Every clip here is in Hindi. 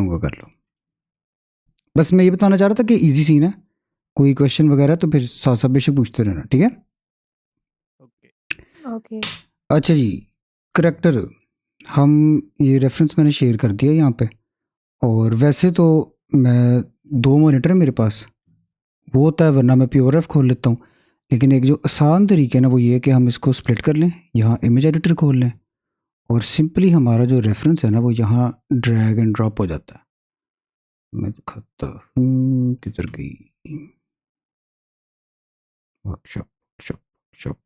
वो कर लो। बस मैं ये बताना चाह रहा था कि इजी सीन है, कोई क्वेश्चन वगैरह तो फिर साथ साथ बेशक पूछते रहना, ठीक है। ओके। ओके। अच्छा जी, करेक्टर हम ये रेफरेंस मैंने शेयर कर दिया यहाँ पे। और वैसे तो मैं 2 मॉनिटर है मेरे पास, वो होता है, वरना मैं प्योर एफ खोल लेता हूँ। लेकिन एक जो आसान तरीका है ना वो ये है कि हम इसको स्प्लिट कर लें, यहाँ इमेज एडिटर खोल लें और सिंपली हमारा जो रेफरेंस है ना वो यहाँ ड्रैग एंड ड्रॉप हो जाता है। मैं दिखाता हूँ किधर गई, वर्कशॉप वर्कशॉप वर्कशॉप,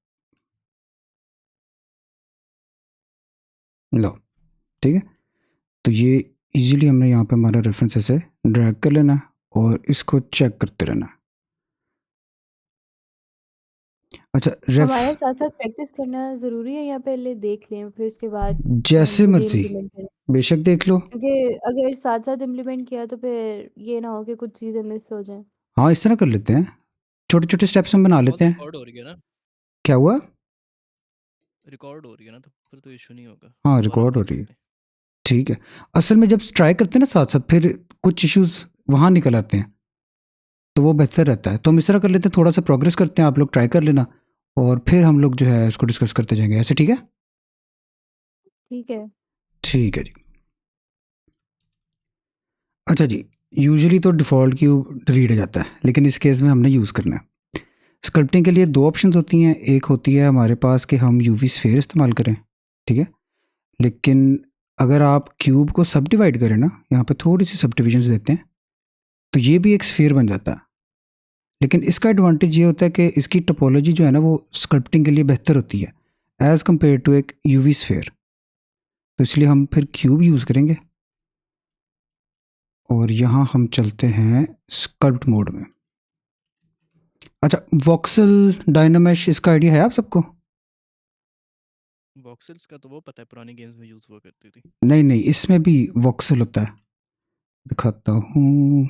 लो, ठीक है। तो ये इजीली हमने यहाँ पे हमारा रेफरेंस ऐसे ड्रैग कर लेना और इसको चेक करते रहना। अच्छा हमारे रेफ, साथ साथ प्रैक्टिस करना ज़रूरी है या पहले देख लें फिर उसके बाद जैसे खुद ही मर्जी इम्प्लीमेंट करें? बेशक देख लो। क्योंकि अगर साथ साथ इम्प्लीमेंट किया तो फिर ये ना हो कि कुछ चीज़ें मिस हो जाएं। हाँ इस तरह कर लेते हैं, छोटे छोटे स्टेप्स हम बना कॉल लेते हैं। रिकॉर्ड हो रही है ना? क्या हुआ? रिकॉर्ड हो रही है ना, तो फिर तो इशू नहीं होगा, हाँ दोबारा हम रिकॉर्ड हो देख रही है, सकते हैं। ठीक है। असल में जब ट्राई करते हैं ना साथ साथ फिर कुछ इश्यूज वहाँ निकल आते हैं, तो वो बेहतर रहता है। तो हम इस तरह कर लेते हैं, थोड़ा सा प्रोग्रेस करते हैं, आप लोग ट्राई कर लेना और फिर हम लोग जो है इसको डिस्कस करते जाएंगे, ऐसे ठीक है। ठीक है। ठीक है जी। अच्छा जी, यूजुअली तो डिफ़ॉल्ट क्यूब डिलीट हो जाता है, लेकिन इस केस में हमने यूज़ करना है। स्कल्पटिंग के लिए 2 ऑप्शंस होती हैं, एक होती है हमारे पास कि हम यूवी स्फीयर इस्तेमाल करें, ठीक है। लेकिन अगर आप क्यूब को सब डिवाइड करें ना, यहाँ पे थोड़ी सी सब डिविजन्स देते हैं, तो ये भी एक स्फीयर बन जाता है। लेकिन इसका एडवांटेज ये होता है कि इसकी टोपोलॉजी जो है ना वो स्कल्पटिंग के लिए बेहतर होती है एज़ कम्पेयर टू एक यूवी स्फीयर। तो इसलिए हम फिर क्यूब यूज़ करेंगे और यहाँ हम चलते हैं स्कल्प्ट मोड में। अच्छा, वॉक्सल डायनामेश इसका आइडिया है आप सबको? वॉक्सेल्स का तो वो पता है, पुरानी गेम्स में यूज़ हुआ करती थी। नहीं नहीं, इसमें भी वॉक्सल होता है, दिखाता हूँ।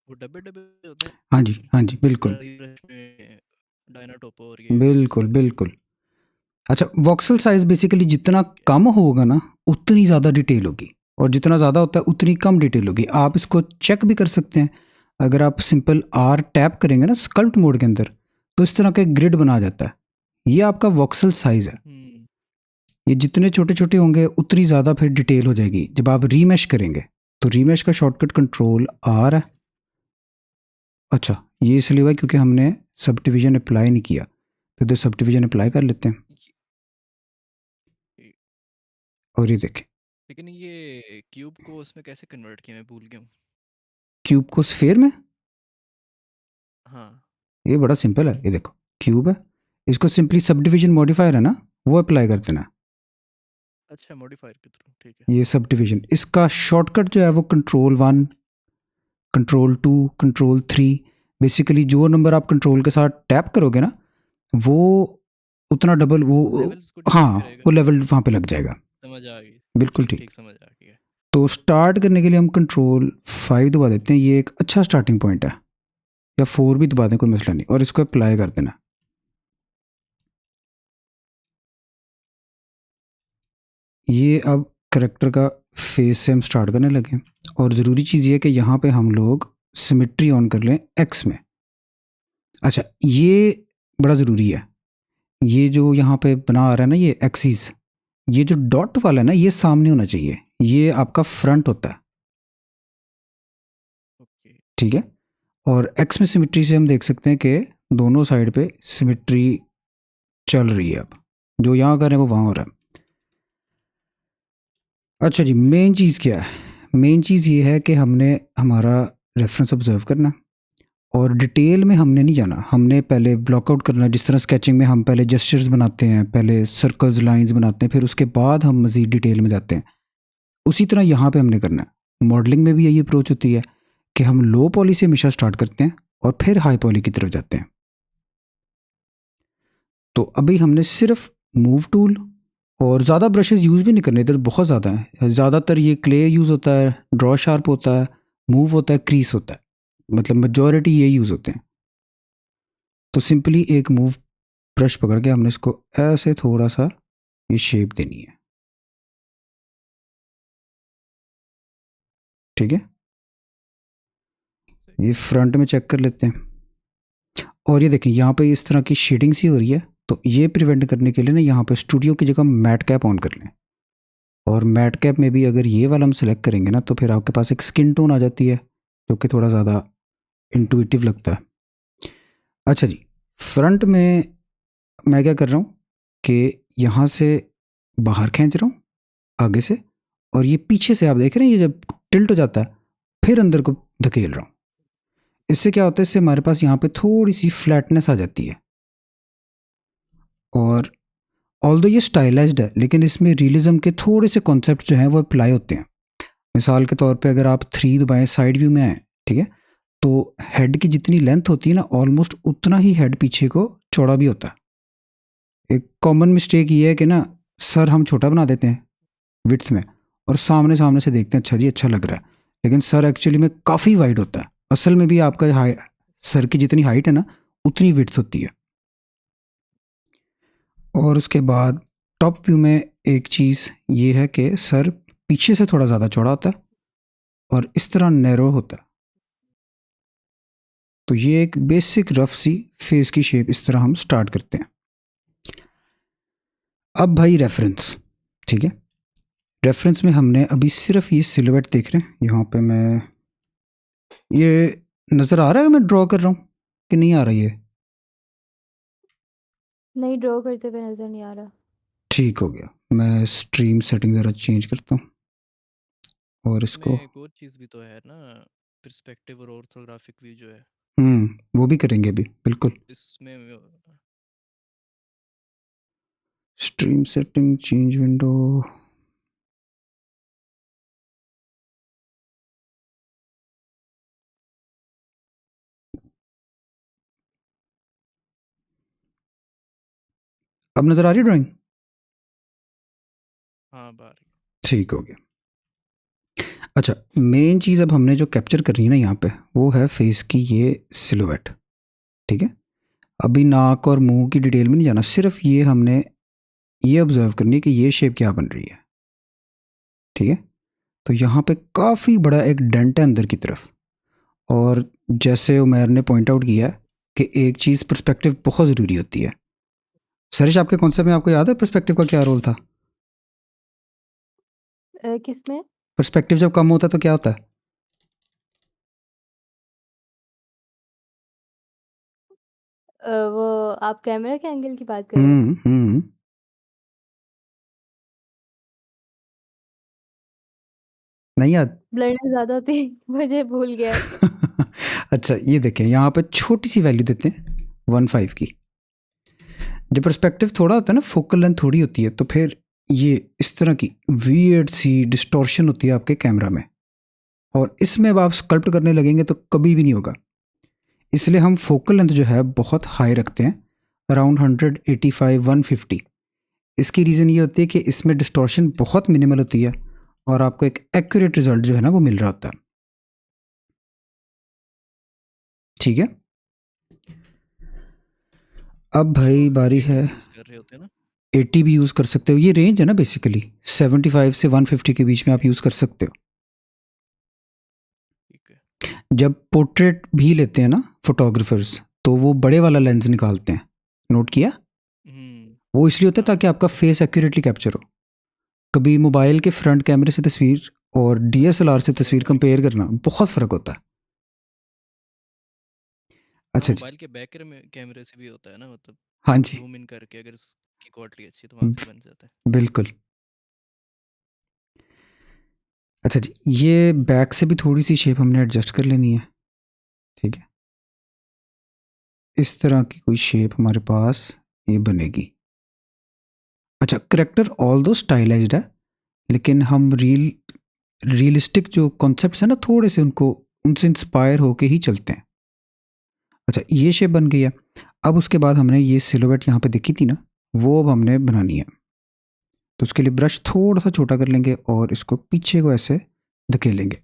वो डब्बे डब्बे होते हाँ जी हैं, हाँ जी, बिल्कुल स्टडी रश में डायनाटोपो और ये बिल्कुल इसके। बिल्कुल। अच्छा, वॉक्सल साइज बेसिकली जितना ठीक है। कम होगा ना उतनी ज़्यादा डिटेल होगी, और जितना ज़्यादा होता है उतनी कम डिटेल होगी। आप इसको चेक भी कर सकते हैं, अगर आप सिंपल आर टैप करेंगे ना स्कल्प्ट मोड के अंदर, तो इस तरह का एक ग्रिड बना जाता है। ये आपका वॉक्सल साइज है। हम्म। ये जितने छोटे छोटे होंगे उतनी ज़्यादा फिर डिटेल हो जाएगी जब आप रीमैश करेंगे। तो रीमैश का शॉर्टकट कंट्रोल आर है। अच्छा, ये इसलिए हुआ क्योंकि हमने सब डिवीजन अप्लाई नहीं किया, तो इधर सब डिवीजन अप्लाई कर लेते हैं ये- और ये देखें लेकिन ये क्यूब को उसमें कैसे कन्वर्ट किया, मैं भूल गया हूँ। क्यूब को स्फेयर में। हाँ। ये बड़ा सिंपल है, ये देखो क्यूब है, इसको सिंपली सब डिवीजन मॉडिफायर है ना वो अप्लाई कर देना। अच्छा, मॉडिफायर के थ्रू, ठीक है। ये सब डिवीजन, इसका शॉर्टकट जो है वो कंट्रोल 1, कंट्रोल 2, कंट्रोल 3। बेसिकली जो नंबर आप कंट्रोल के साथ टैप करोगे ना वो उतना डबल वो, लेवल्स को हाँ डिवाइड करेगा। वो लेवल वहाँ पे लग जाएगा। समझ आ गई। बिल्कुल ठीक ठीक। ठीक, समझ आ गई है। तो स्टार्ट करने के लिए हम कंट्रोल 5 दबा देते हैं, ये एक अच्छा स्टार्टिंग पॉइंट है, या 4 भी दबा दें कोई मसला नहीं, और इसको अप्लाई कर देना। ये अब करेक्टर का फेस से हम स्टार्ट करने लगे, और ज़रूरी चीज़ ये है कि यहाँ पे हम लोग सिमेट्री ऑन कर लें एक्स में। अच्छा, ये बड़ा ज़रूरी है, ये जो यहाँ पे बना आ रहा है ना ये एक्सिस, ये जो डॉट वाला है ना ये सामने होना चाहिए, ये आपका फ्रंट होता है, ओके। ठीक है। और एक्स में सिमेट्री से हम देख सकते हैं कि दोनों साइड पे सिमेट्री चल रही है, अब जो यहाँ कर रहे हैं वो वहाँ हो रहा है। अच्छा जी, मेन चीज़ क्या है? मेन चीज़ ये है कि हमने हमारा रेफरेंस ऑब्जर्व करना, और डिटेल में हमने नहीं जाना, हमने पहले ब्लॉकआउट करना। जिस तरह स्केचिंग में हम पहले जेस्चर्स बनाते हैं, पहले सर्कल्स लाइंस बनाते हैं, फिर उसके बाद हम मज़ीद डिटेल में जाते हैं, उसी तरह यहाँ पे हमने करना है। मॉडलिंग में भी यही अप्रोच होती है कि हम लो पॉली से हमेशा स्टार्ट करते हैं और फिर हाई पॉली की तरफ जाते हैं। तो अभी हमने सिर्फ मूव टूल, और ज़्यादा ब्रशेस यूज़ भी नहीं करने, इधर बहुत ज़्यादा है, ज़्यादातर ये क्ले यूज़ होता है, ड्रॉ शार्प होता है, मूव होता है, क्रीस होता है, मतलब मेजॉरिटी ये यूज़ होते हैं। तो सिंपली एक मूव ब्रश पकड़ के हमने इसको ऐसे थोड़ा सा ये शेप देनी है। ठीक है, सही। ये फ्रंट में चेक कर लेते हैं। और ये देखें यहाँ पे इस तरह की शेडिंग सी हो रही है, तो ये प्रिवेंट करने के लिए ना यहाँ पे स्टूडियो की जगह मैट कैप ऑन कर लें। और मैट कैप में भी अगर ये वाला हम सेलेक्ट करेंगे ना, तो फिर आपके पास एक स्किन टोन आ जाती है जो कि थोड़ा ज़्यादा इंटुइटिव लगता है। अच्छा जी, फ्रंट में मैं क्या कर रहा हूँ कि यहाँ से बाहर खींच रहा हूँ आगे से, और ये पीछे से आप देख रहे हैं, ये जब टिल्ट हो जाता है फिर अंदर को धकेल रहा हूँ। इससे क्या होता है, इससे हमारे पास यहाँ पे थोड़ी सी फ्लैटनेस आ जाती है। और ऑल्दो ये स्टाइलाइज्ड है, लेकिन इसमें रियलिज्म के थोड़े से कॉन्सेप्ट जो हैं वो अप्लाई होते हैं। मिसाल के तौर पे अगर आप 3 दबाएं साइड व्यू में आए, ठीक है, तो हेड की जितनी लेंथ होती है ना, ऑलमोस्ट उतना ही हेड पीछे को चौड़ा भी होता है। एक कॉमन मिस्टेक ये है कि ना सर हम छोटा बना देते हैं विड्थ में, और सामने सामने से देखते हैं अच्छा जी अच्छा लग रहा है, लेकिन सर एक्चुअली में काफ़ी वाइड होता है। असल में भी आपका सर की जितनी हाइट है ना उतनी विड्थ होती है। और उसके बाद टॉप व्यू में एक चीज़ ये है कि सर पीछे से थोड़ा ज़्यादा चौड़ा होता है और इस तरह नैरो होता है। तो ये एक बेसिक रफ सी फेस की शेप इस तरह हम स्टार्ट करते हैं। अब भाई रेफरेंस, ठीक है, रेफरेंस में हमने अभी सिर्फ ये सिलुएट देख रहे हैं। यहाँ पे मैं ये नज़र आ रहा है मैं ड्रॉ कर रहा हूँ कि नहीं आ रहा ये? नहीं, ड्रॉ करते हुए नज़र नहीं आ रहा। ठीक हो गया, मैं स्ट्रीम सेटिंग ज़रा चेंज करता हूँ और इसमें इसको एक और चीज़ भी तो है ना, पर्सपेक्टिव और ऑर्थोग्राफिक व्यू जो है वो भी करेंगे अभी, बिल्कुल। इसमें स्ट्रीम सेटिंग चेंज विंडो, अब नज़र आ रही ड्राइंग? हाँ बार ठीक हो गया। अच्छा, मेन चीज़ अब हमने जो कैप्चर करनी है ना यहाँ पे, वो है फेस की ये सिलुएट, ठीक है। अभी नाक और मुंह की डिटेल में नहीं जाना, सिर्फ ये हमने ये ऑब्जर्व करनी है कि ये शेप क्या बन रही है, ठीक है। तो यहाँ पे काफ़ी बड़ा एक डेंट है अंदर की तरफ, और जैसे उमैर ने पॉइंट आउट किया कि एक चीज़ पर्सपेक्टिव बहुत ज़रूरी होती है। सरिश, आपके कॉन्सेप्ट में आपको याद है पर्सपेक्टिव का क्या रोल था? किसमें? पर्सपेक्टिव जब कम होता है तो क्या होता है? वो आप कैमरा के एंगल की बात कर रहे हैं? नहीं याद? ब्लरनेस ज़्यादा होती है मुझे भूल गया। अच्छा, ये देखें यहाँ पे छोटी सी वैल्यू देते हैं 1.5 की। जब पर्सपेक्टिव थोड़ा होता है ना, फोकल लेंथ थोड़ी होती है, तो फिर ये इस तरह की वियर्ड सी डिस्टॉर्शन होती है आपके कैमरा में, और इसमें अब आप स्कल्प्ट करने लगेंगे तो कभी भी नहीं होगा। इसलिए हम फोकल लेंथ जो है बहुत हाई रखते हैं, अराउंड 185-150। इसकी रीज़न ये होती है कि इसमें डिस्टॉर्शन बहुत मिनिमल होती है और आपको एक एक्यूरेट रिजल्ट जो है ना वो मिल रहा होता है, ठीक है। अब भाई बारी है, यूज़ कर रहे होते हैं ना। 80 भी यूज़ कर सकते हो, ये रेंज है ना बेसिकली 75 से 150 के बीच में आप यूज़ कर सकते हो। ठीक है। जब पोर्ट्रेट भी लेते हैं ना फोटोग्राफर्स, तो वो बड़े वाला लेंस निकालते हैं, नोट किया? वो इसलिए होता है हाँ ताकि आपका फेस एक्यूरेटली कैप्चर हो। कभी मोबाइल के फ्रंट कैमरे से तस्वीर और डीएसएलआर से तस्वीर कंपेयर करना बहुत फ़र्क होता है। हाँ, अच्छा जी, मोबाइल के बैक कैमरे से भी होता है ना, मतलब हाँ जी, जूम इन करके अगर इसकी क्वालिटी अच्छी है तो वहाँ से बन जाता है। बिल्कुल। अच्छा जी, ये बैक से भी थोड़ी सी शेप हमने एडजस्ट कर लेनी है, ठीक है। इस तरह की कोई शेप हमारे पास ये बनेगी। अच्छा, करेक्टर ऑल दो स्टाइलाइज्ड है, लेकिन हम रियलिस्टिक जो कॉन्सेप्ट्स हैं ना, थोड़े से उनको उनसे इंस्पायर होके ही चलते हैं। अच्छा, ये शेप बन गई है। अब उसके बाद हमने ये सिलुएट यहाँ पे देखी थी ना, वो अब हमने बनानी है। तो उसके लिए ब्रश थोड़ा सा छोटा कर लेंगे और इसको पीछे को ऐसे धकेलेंगे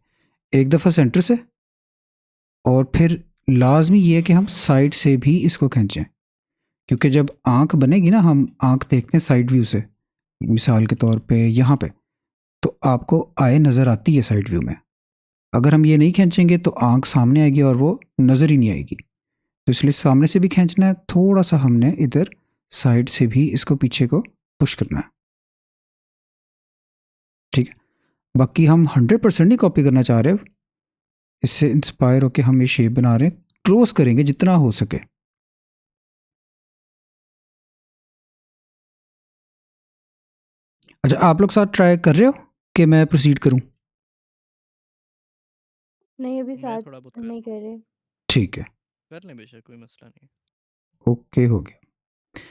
एक दफ़ा सेंटर से, और फिर लाजमी ये है कि हम साइड से भी इसको खींचें, क्योंकि जब आँख बनेगी ना, हम आँख देखते हैं साइड व्यू से, मिसाल के तौर पे यहाँ पे, तो आपको आए नज़र आती है साइड व्यू में। अगर हम ये नहीं खींचेंगे तो आँख सामने आएगी और वो नज़र ही नहीं आएगी। तो इसलिए सामने से भी खींचना है, थोड़ा सा हमने इधर साइड से भी इसको पीछे को पुश करना है। ठीक है, बाकी हम 100% नहीं कॉपी करना चाह रहे, इससे इंस्पायर होके हम ये शेप बना रहे हैं, क्लोज करेंगे जितना हो सके। अच्छा, आप लोग साथ ट्राई कर रहे हो कि मैं प्रोसीड करूं? नहीं, अभी मैं साथ थोड़ा बहुत कर नहीं कर रहे। ठीक है, कर लें बेशक, कोई मसला नहीं। ओके हो गया।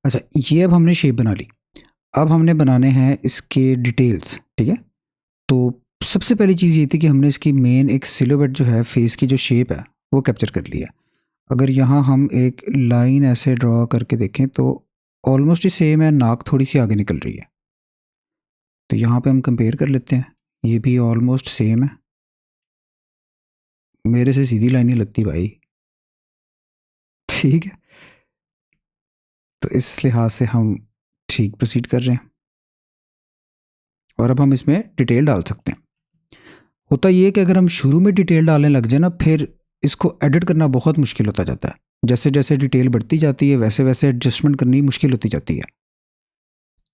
अच्छा, ये अब हमने शेप बना ली, अब हमने बनाने हैं इसके डिटेल्स। ठीक है, तो सबसे पहली चीज़ ये थी कि हमने इसकी मेन एक सिलुएट जो है, फेस की जो शेप है वो कैप्चर कर लिया। अगर यहाँ हम एक लाइन ऐसे ड्रॉ करके देखें तो ऑलमोस्ट ही सेम है, नाक थोड़ी सी आगे निकल रही है। तो यहाँ पे हम कंपेयर कर लेते हैं, ये भी ऑलमोस्ट सेम है, मेरे से सीधी लाइन नहीं लगती भाई। ठीक है, तो इस लिहाज से हम ठीक प्रोसीड कर रहे हैं। और अब हम इसमें डिटेल डाल सकते हैं। होता ये है कि अगर हम शुरू में डिटेल डालने लग जाए ना, फिर इसको एडिट करना बहुत मुश्किल होता जाता है। जैसे जैसे डिटेल बढ़ती जाती है वैसे वैसे एडजस्टमेंट करनी मुश्किल होती जाती है।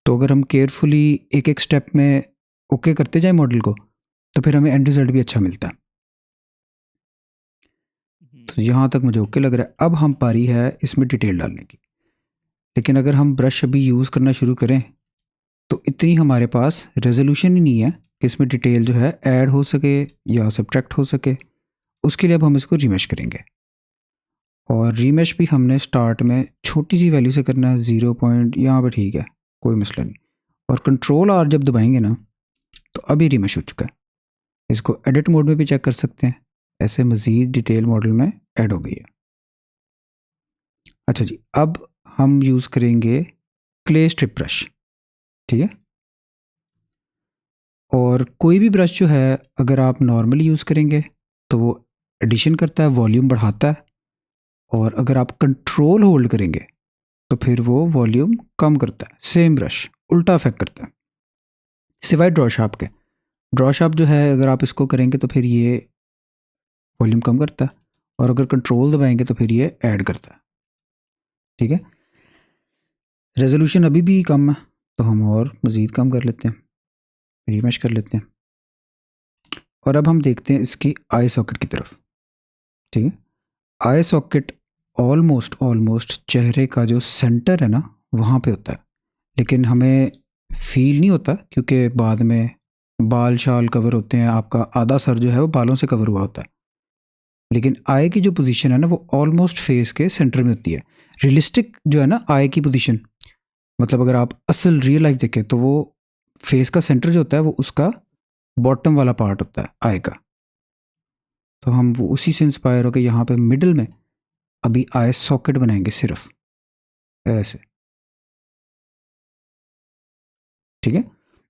तो अगर हम केयरफुली एक एक स्टेप में ओके करते जाए मॉडल को, तो फिर हमें एंड रिजल्ट भी अच्छा मिलता है। तो यहाँ तक मुझे ओके लग रहा है। अब हम पारी है इसमें डिटेल डालने की, लेकिन अगर हम ब्रश अभी यूज़ करना शुरू करें तो इतनी हमारे पास रेजोल्यूशन ही नहीं है कि इसमें डिटेल जो है ऐड हो सके या सब्ट्रैक्ट हो सके। उसके लिए अब हम इसको रीमेश करेंगे, और रीमेश भी हमने स्टार्ट में छोटी सी वैल्यू से करना है, 0 पॉइंट यहाँ पर, ठीक है, कोई मसला नहीं। और कंट्रोल आर जब दबाएंगे ना तो अभी रीमेश हो चुका है। इसको एडिट मोड में भी चेक कर सकते हैं, ऐसे मज़ीद डिटेल मॉडल में ऐड हो गई है। अच्छा जी, अब हम यूज़ करेंगे क्ले स्ट्रिप ब्रश। ठीक है, और कोई भी ब्रश जो है अगर आप नॉर्मली यूज़ करेंगे तो वो एडिशन करता है, वॉल्यूम बढ़ाता है, और अगर आप कंट्रोल होल्ड करेंगे तो फिर वो वॉल्यूम कम करता है। सेम ब्रश उल्टा इफेक्ट करता है, सिवाय ड्रॉ शार्प के। ड्रॉ शार्प जो है अगर आप इसको करेंगे तो फिर ये वॉल्यूम कम करता है, और अगर कंट्रोल दबाएंगे तो फिर ये ऐड करता है। ठीक है, रेजोल्यूशन अभी भी कम है तो हम और मज़ीद कम कर लेते हैं, रीमेश कर लेते हैं। और अब हम देखते हैं इसकी आई सॉकेट की तरफ। ठीक है, आई सॉकेट ऑलमोस्ट चेहरे का जो सेंटर है ना वहाँ पे होता है, लेकिन हमें फील नहीं होता क्योंकि बाद में बाल शाल कवर होते हैं, आपका आधा सर जो है वो बालों से कवर हुआ होता है। लेकिन आई की जो पोजीशन है ना वो ऑलमोस्ट फेस के सेंटर में होती है। रियलिस्टिक जो है ना आई की पोजीशन, मतलब अगर आप असल रियल लाइफ देखें तो वो फेस का सेंटर जो होता है वो उसका बॉटम वाला पार्ट होता है आई का। तो हम वो उसी से इंस्पायर होकर यहाँ पे मिडल में अभी आई सॉकेट बनाएंगे सिर्फ ऐसे। ठीक है,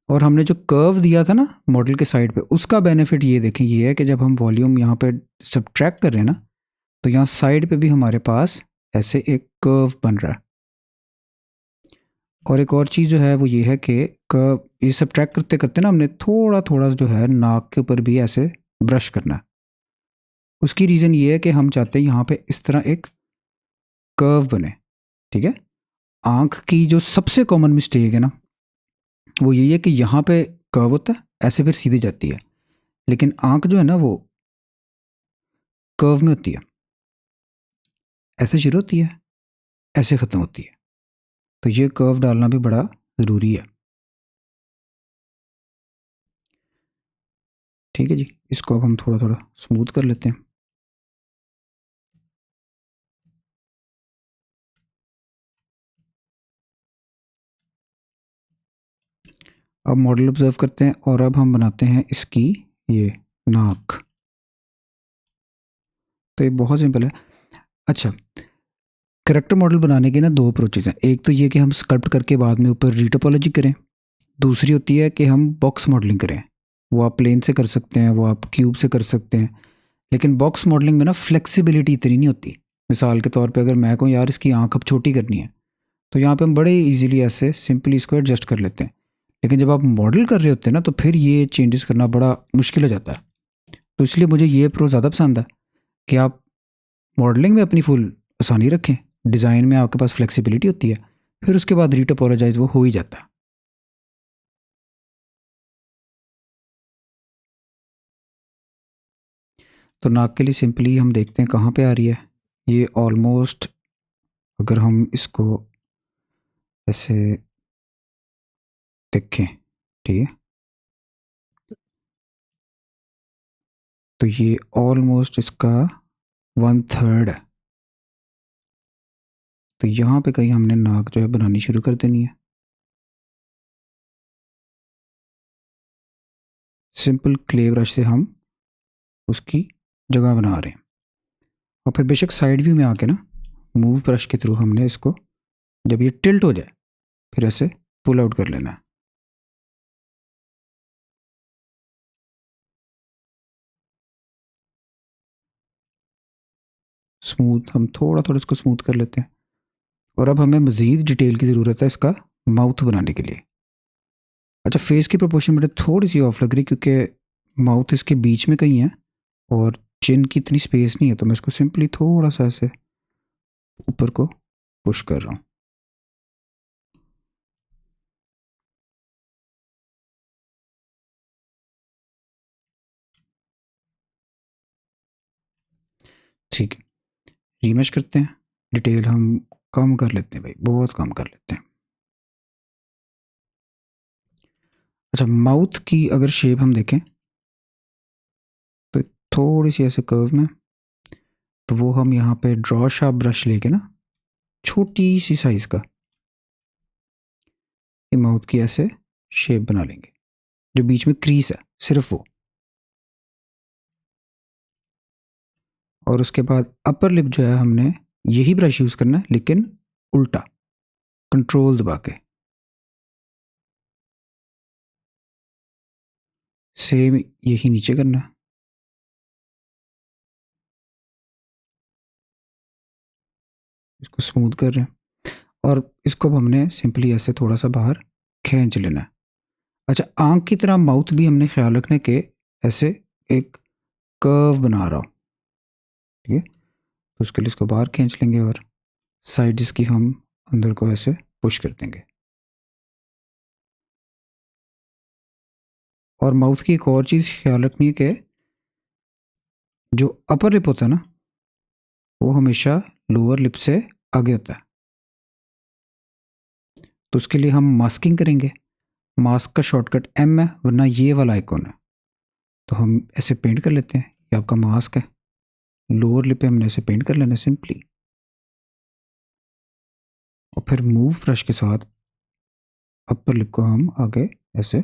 और हमने जो कर्व दिया था ना मॉडल के साइड पे, उसका बेनिफिट ये देखें, ये है कि जब हम वॉल्यूम यहाँ पे सब्ट्रैक्ट कर रहे हैं ना तो यहाँ साइड पे भी हमारे पास ऐसे एक कर्व बन रहा है। और एक और चीज़ जो है वो ये है कि कर्व ये सब्ट्रैक्ट करते करते ना हमने थोड़ा थोड़ा जो है नाक के ऊपर भी ऐसे ब्रश करना है। उसकी रीज़न ये है कि हम चाहते हैं यहाँ पे इस तरह एक कर्व बने। ठीक है, आँख की जो सबसे कॉमन मिस्टेक है ना वो यही है कि यहाँ पे कर्व होता है, ऐसे फिर सीधी जाती है, लेकिन आँख जो है ना वो कर्व में होती है, ऐसे शुरू होती है, ऐसे ख़त्म होती है। तो ये कर्व डालना भी बड़ा ज़रूरी है। ठीक है जी, इसको अब हम थोड़ा थोड़ा स्मूथ कर लेते हैं। अब मॉडल ऑब्जर्व करते हैं और अब हम बनाते हैं इसकी ये नाक। तो ये बहुत सिंपल है। अच्छा, करेक्टर मॉडल बनाने के ना दो अप्रोचेज हैं। एक तो ये कि हम स्कल्प्ट करके बाद में ऊपर रीटोपोलॉजी करें, दूसरी होती है कि हम बॉक्स मॉडलिंग करें। वो आप प्लेन से कर सकते हैं, वो आप क्यूब से कर सकते हैं, लेकिन बॉक्स मॉडलिंग में ना फ्लेक्सिबिलिटी इतनी नहीं होती। मिसाल के तौर पे अगर मैं कहूँ यार इसकी आँख अब छोटी करनी है तो यहाँ पे हम बड़े इजीली ऐसे सिंपली इसको एडजस्ट कर लेते हैं। लेकिन जब आप मॉडल कर रहे होते हैं ना तो फिर ये चेंजेस करना बड़ा मुश्किल हो जाता है। तो इसलिए मुझे ये प्रो ज़्यादा पसंद है कि आप मॉडलिंग में अपनी फुल आसानी रखें, डिज़ाइन में आपके पास फ्लेक्सिबिलिटी होती है, फिर उसके बाद रीटोपोलोजाइज वो हो ही जाता है। तो नाक के लिए सिंपली हम देखते हैं कहाँ पे आ रही है। ये ऑलमोस्ट, अगर हम इसको ऐसे देखें, ठीक है, तो ये ऑलमोस्ट इसका 1/3 है। तो यहाँ पे कहीं हमने नाक जो है बनानी शुरू कर देनी है। सिंपल क्ले ब्रश से हम उसकी जगह बना रहे हैं। और फिर बेशक साइड व्यू में आके ना मूव ब्रश के थ्रू हमने इसको, जब ये टिल्ट हो जाए, फिर ऐसे पुल आउट कर लेना है। स्मूथ, हम थोड़ा थोड़ा इसको स्मूथ कर लेते हैं। और अब हमें मज़ीद डिटेल की ज़रूरत है इसका माउथ बनाने के लिए। अच्छा, फेस की प्रोपोर्शन मुझे थोड़ी सी ऑफ लग रही, क्योंकि माउथ इसके बीच में कहीं है और चिन की इतनी स्पेस नहीं है, तो मैं इसको सिंपली थोड़ा सा ऐसे ऊपर को पुश कर रहा हूँ। ठीक है, रीमेश करते हैं। डिटेल हम कम कर लेते हैं भाई, बहुत कम कर लेते हैं। अच्छा, माउथ की अगर शेप हम देखें तो थोड़ी सी ऐसे कर्व में, तो वो हम यहाँ पे ड्रॉ शार्प ब्रश लेके ना, छोटी सी साइज का, ये माउथ की ऐसे शेप बना लेंगे। जो बीच में क्रीज है सिर्फ वो। और उसके बाद अपर लिप जो है हमने यही ब्रश यूज करना है, लेकिन उल्टा, कंट्रोल दबा के। सेम यही नीचे करना है। इसको स्मूथ कर रहे हैं और इसको अब हमने सिंपली ऐसे थोड़ा सा बाहर खींच लेना है। अच्छा, आंख की तरह माउथ भी हमने ख्याल रखने के ऐसे एक कर्व बना रहा हो, ठीक है। तो उसके लिए इसको बाहर खींच लेंगे और साइड्स की हम अंदर को ऐसे पुश कर देंगे। और माउथ की एक और चीज़ ख्याल रखनी है कि जो अपर लिप होता है ना, वो हमेशा लोअर लिप से आगे होता है। तो उसके लिए हम मास्किंग करेंगे। मास्क का शॉर्टकट M है, वरना ये वाला आइकॉन है। तो हम ऐसे पेंट कर लेते हैं, ये आपका मास्क है। लोअर लिप पे हमने ऐसे पेंट कर लेना सिंपली, और फिर मूव ब्रश के साथ अपर लिप को हम आगे ऐसे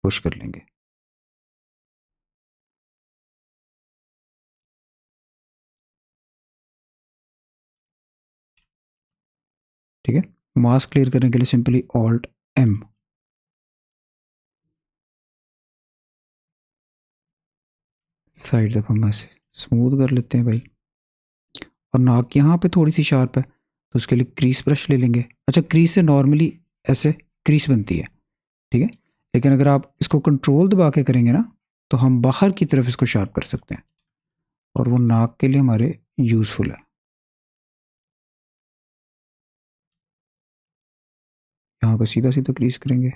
पुश कर लेंगे। ठीक है, मास्क क्लियर करने के लिए सिंपली ऑल्ट M। साइड जब हम ऐसे स्मूथ कर लेते हैं भाई। और नाक यहाँ पे थोड़ी सी शार्प है, तो उसके लिए क्रीस ब्रश ले लेंगे। अच्छा, क्रीस से नॉर्मली ऐसे क्रीस बनती है, ठीक है, लेकिन अगर आप इसको कंट्रोल दबा के करेंगे ना, तो हम बाहर की तरफ इसको शार्प कर सकते हैं, और वो नाक के लिए हमारे यूज़फुल है। यहाँ पे सीधा सीधा क्रीस करेंगे।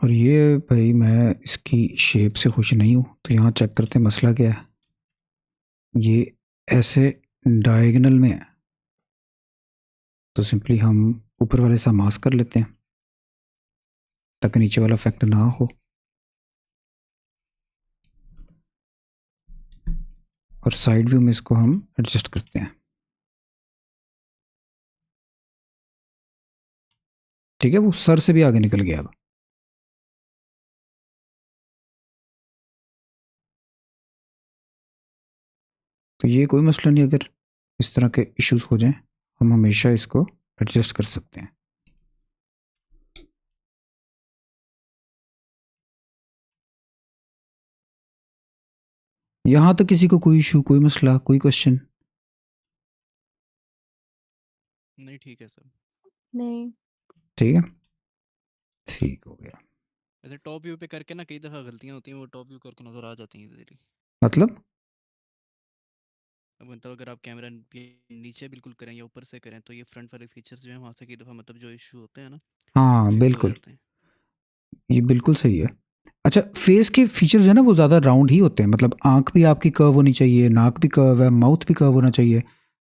और ये भाई, मैं इसकी शेप से खुश नहीं हूँ, तो यहाँ चेक करते हैं मसला क्या है। ये ऐसे डायगोनल में है, तो सिंपली हम ऊपर वाले सा मास्क कर लेते हैं ताकि नीचे वाला इफेक्ट ना हो। और साइड व्यू में इसको हम एडजस्ट करते हैं। ठीक है, वो सर से भी आगे निकल गया अब। तो ये कोई मसला नहीं, अगर इस तरह के इश्यूज हो जाएं, हम हमेशा इसको एडजस्ट कर सकते हैं। यहाँ तक किसी को कोई इशू, कोई मसला, कोई क्वेश्चन? नहीं ठीक है सब। नहीं। ठीक है, ठीक हो गया। ऐसे टॉप व्यू पे करके ना कई दफ़ा गलतियाँ होती हैं, वो टॉप व्यू करके नज़र आ जाती हैं इजीली। मतलब अब मतलब अगर आप कैमरा नीचे बिल्कुल करें या ऊपर से करें तो ये फ्रंट वाले फीचर्स जो हैं वहाँ से कई दफ़ा मतलब जो इशू होते हैं ना वो हाँ शो हो बिल्कुल, जाते हैं। ये बिल्कुल सही है। अच्छा, फेस के फीचर्स जो है ना वो ज़्यादा राउंड ही होते हैं, मतलब आंख भी आपकी कर्व होनी चाहिए, नाक भी कर्व है, माउथ भी कर्व होना चाहिए।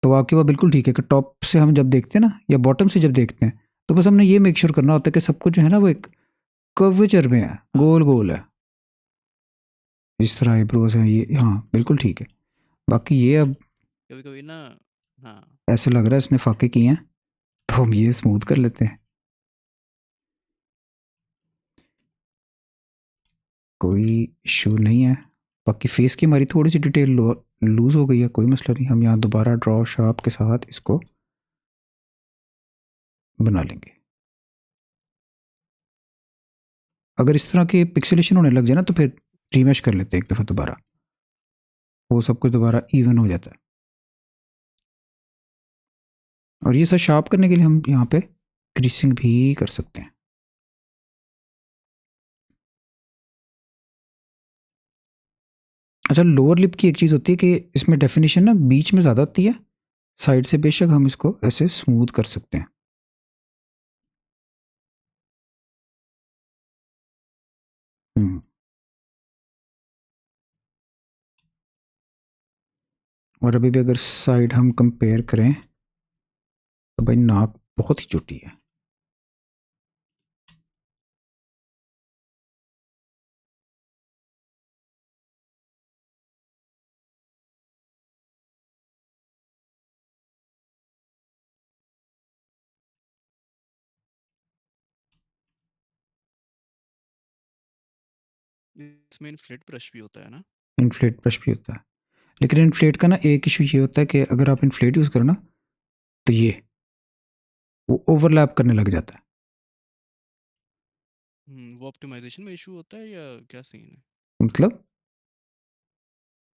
तो आपकी बात बिल्कुल ठीक है कि टॉप से हम जब देखते हैं ना या बॉटम से जब देखते हैं, तो बस हमने ये मेक श्योर करना होता है कि सब कुछ जो है ना वो एक कर्वेचर में है, हाँ गोल गोल बिल्कुल। है। इस तरह आईब्रोज हैं ये, हाँ बिल्कुल ठीक है। बाकी ये अब कभी कभी ना। हाँ। ऐसे लग रहा है इसने फाके किए हैं, तो हम ये स्मूथ कर लेते हैं, कोई इशू नहीं है। बाकी फेस की हमारी थोड़ी सी डिटेल लूज हो गई है, कोई मसला नहीं, हम यहाँ दोबारा ड्रॉ शार्प के साथ इसको बना लेंगे। अगर इस तरह के पिक्सेलेशन होने लग जाए ना तो फिर रीमैश कर लेते हैं एक दफ़ा दोबारा, वो सब कुछ दोबारा इवन हो जाता है। और ये सब शार्प करने के लिए हम यहाँ पे क्रीसिंग भी कर सकते हैं। अच्छा, लोअर लिप की एक चीज़ होती है कि इसमें डेफिनेशन ना बीच में ज़्यादा होती है, साइड से बेशक हम इसको ऐसे स्मूथ कर सकते हैं। हम्म। और अभी भी अगर साइड हम कंपेयर करें तो भाई नाक बहुत ही छोटी है। इसमें इन्फ्लेट ब्रश भी होता है ना। इन्फ्लेट ब्रश भी होता है, लेकिन इन्फ्लेट का ना एक इशू ये होता है कि अगर आप इन्फ्लेट यूज़ करो ना तो ये वो ओवरलैप करने लग जाता है। वो ऑप्टिमाइजेशन में इशू होता है या क्या सीन है? मतलब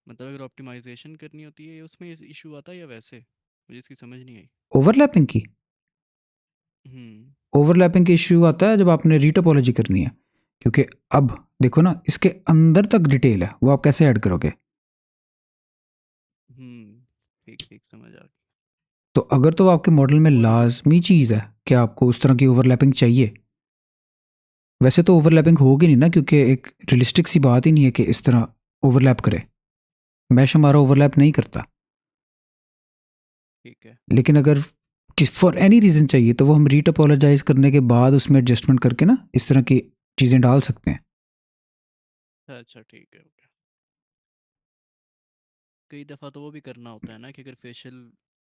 मतलब अगर ऑप्टिमाइजेशन करनी होती है उसमें इशू आता है या वैसे मुझे इसकी समझ नहीं आई। ओवरलैपिंग की, हम्म। ओवरलैपिंग की इशू आता है जब आपने रीटोपोलॉजी करनी है, क्योंकि अब देखो ना इसके अंदर तक डिटेल है, वो आप कैसे ऐड करोगे? ठीक ठीक समझ आ गई। तो अगर तो आपके मॉडल में और लाजमी चीज़ है कि आपको उस तरह की ओवरलैपिंग चाहिए, वैसे तो ओवरलैपिंग होगी नहीं ना, क्योंकि एक रियलिस्टिक सी बात ही नहीं है कि इस तरह ओवरलैप करे, मैश हमारा ओवरलैप नहीं करता। ठीक है। लेकिन अगर किस फॉर एनी रीज़न चाहिए तो वो हम रीटोपोलॉजाइज करने के बाद उसमें एडजस्टमेंट करके ना इस तरह की चीज़ें डाल सकते हैं। अच्छा ठीक है ओके। कई दफ़ा तो वो भी करना होता है ना कि अगर फेशियल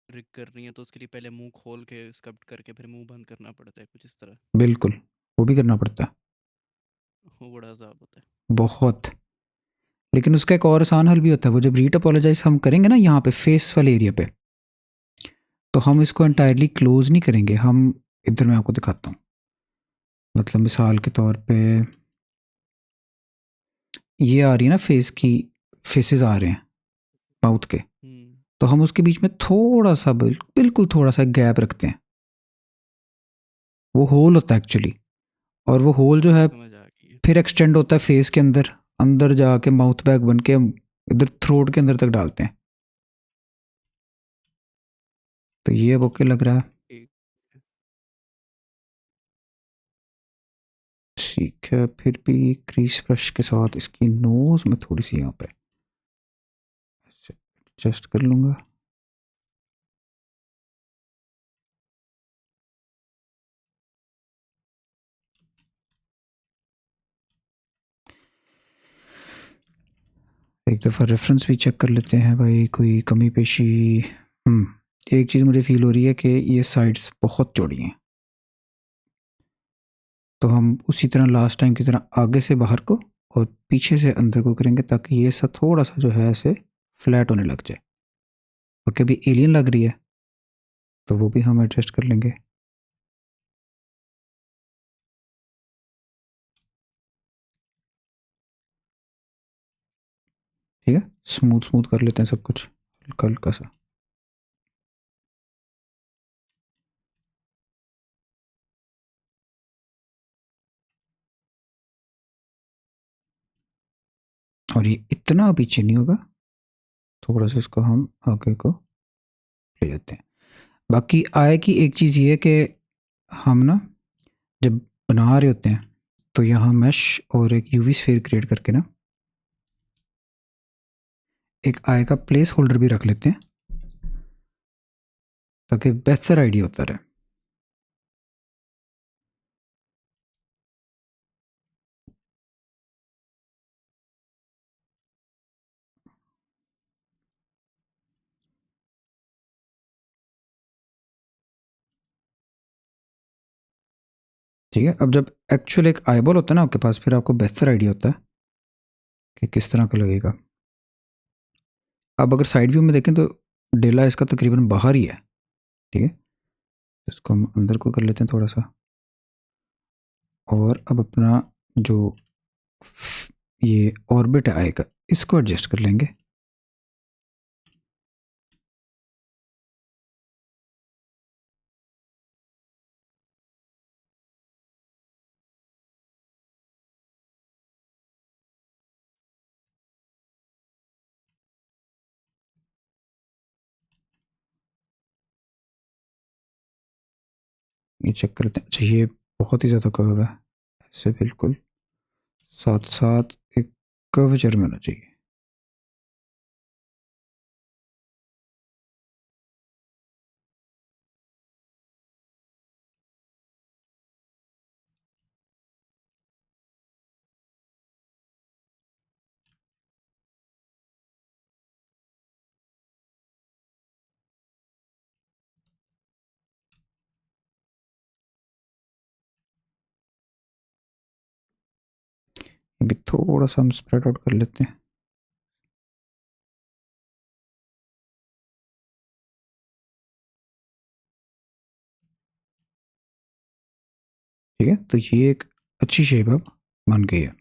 रिग करनी है तो उसके लिए पहले मुंह खोल के स्कल्प्ट करके फिर मुंह बंद करना पड़ता है कुछ इस तरह। बिल्कुल, वो भी करना पड़ता है, वो बड़ा अजाब होता है। बहुत। लेकिन उसका एक और आसान हल भी होता है, वो जब रीटोपोलॉजाइज हम करेंगे ना यहाँ पे फेस वाले एरिया पे, तो हम इसको हम्म। एंटायरली क्लोज नहीं करेंगे, हम इधर मैं आपको दिखाता हूँ। मतलब मिसाल के तौर पे ये आ रही है ना फेस की, फेसेस आ रहे हैं माउथ के, हम्म। तो हम उसके बीच में थोड़ा सा बिल्कुल थोड़ा सा गैप रखते हैं, वो होल होता है एक्चुअली। और वो होल जो है समझ आ गई है। फिर एक्सटेंड होता है फेस के अंदर, अंदर जाके माउथ बैग बन के हम इधर थ्रोट के अंदर तक डालते हैं। तो ये अब ओके लग रहा है। ठीक है। ठीक है, फिर भी क्रीज ब्रश के साथ इसकी नोज में थोड़ी सी यहाँ पे एडजस्ट कर लूँगा। एक दफ़ा रेफरेंस भी चेक कर लेते हैं भाई, कोई कमी पेशी। एक चीज़ मुझे फील हो रही है कि ये साइड्स बहुत चौड़ी हैं, तो हम उसी तरह लास्ट टाइम की तरह आगे से बाहर को और पीछे से अंदर को करेंगे ताकि ये सब थोड़ा सा जो है ऐसे फ्लैट होने लग जाए। और कभी एलियन लग रही है तो वो भी हम एडजस्ट कर लेंगे। ठीक है, स्मूथ स्मूथ कर लेते हैं सब कुछ हल्का हल्का सा। और ये इतना पीछे नहीं होगा, थोड़ा सा इसको हम आगे को ले जाते हैं। बाकी आय की एक चीज़ ये है कि हम ना जब बना रहे होते हैं तो यहाँ मैश और एक यूवी स्फीयर क्रिएट करके ना एक आय का प्लेस होल्डर भी रख लेते हैं ताकि बेहतर आइडिया होता रहे। ठीक है, अब जब एक्चुअल एक आईबॉल होता है ना आपके पास, फिर आपको बेहतर आइडिया होता है कि किस तरह का लगेगा। अब अगर साइड व्यू में देखें तो डेला इसका तकरीबन बाहर ही है। ठीक है, इसको हम अंदर को कर लेते हैं थोड़ा सा, और अब अपना जो ये ऑर्बिट आएगा इसको एडजस्ट कर लेंगे। ये चेक करते हैं। अच्छा, ये बहुत ही ज़्यादा कर्व है, ऐसे बिल्कुल साथ साथ एक कर्वेचर में होना चाहिए। अभी थोड़ा सा हम स्प्रेड आउट कर लेते हैं। ठीक है, तो ये एक अच्छी शेप अब बन गई है।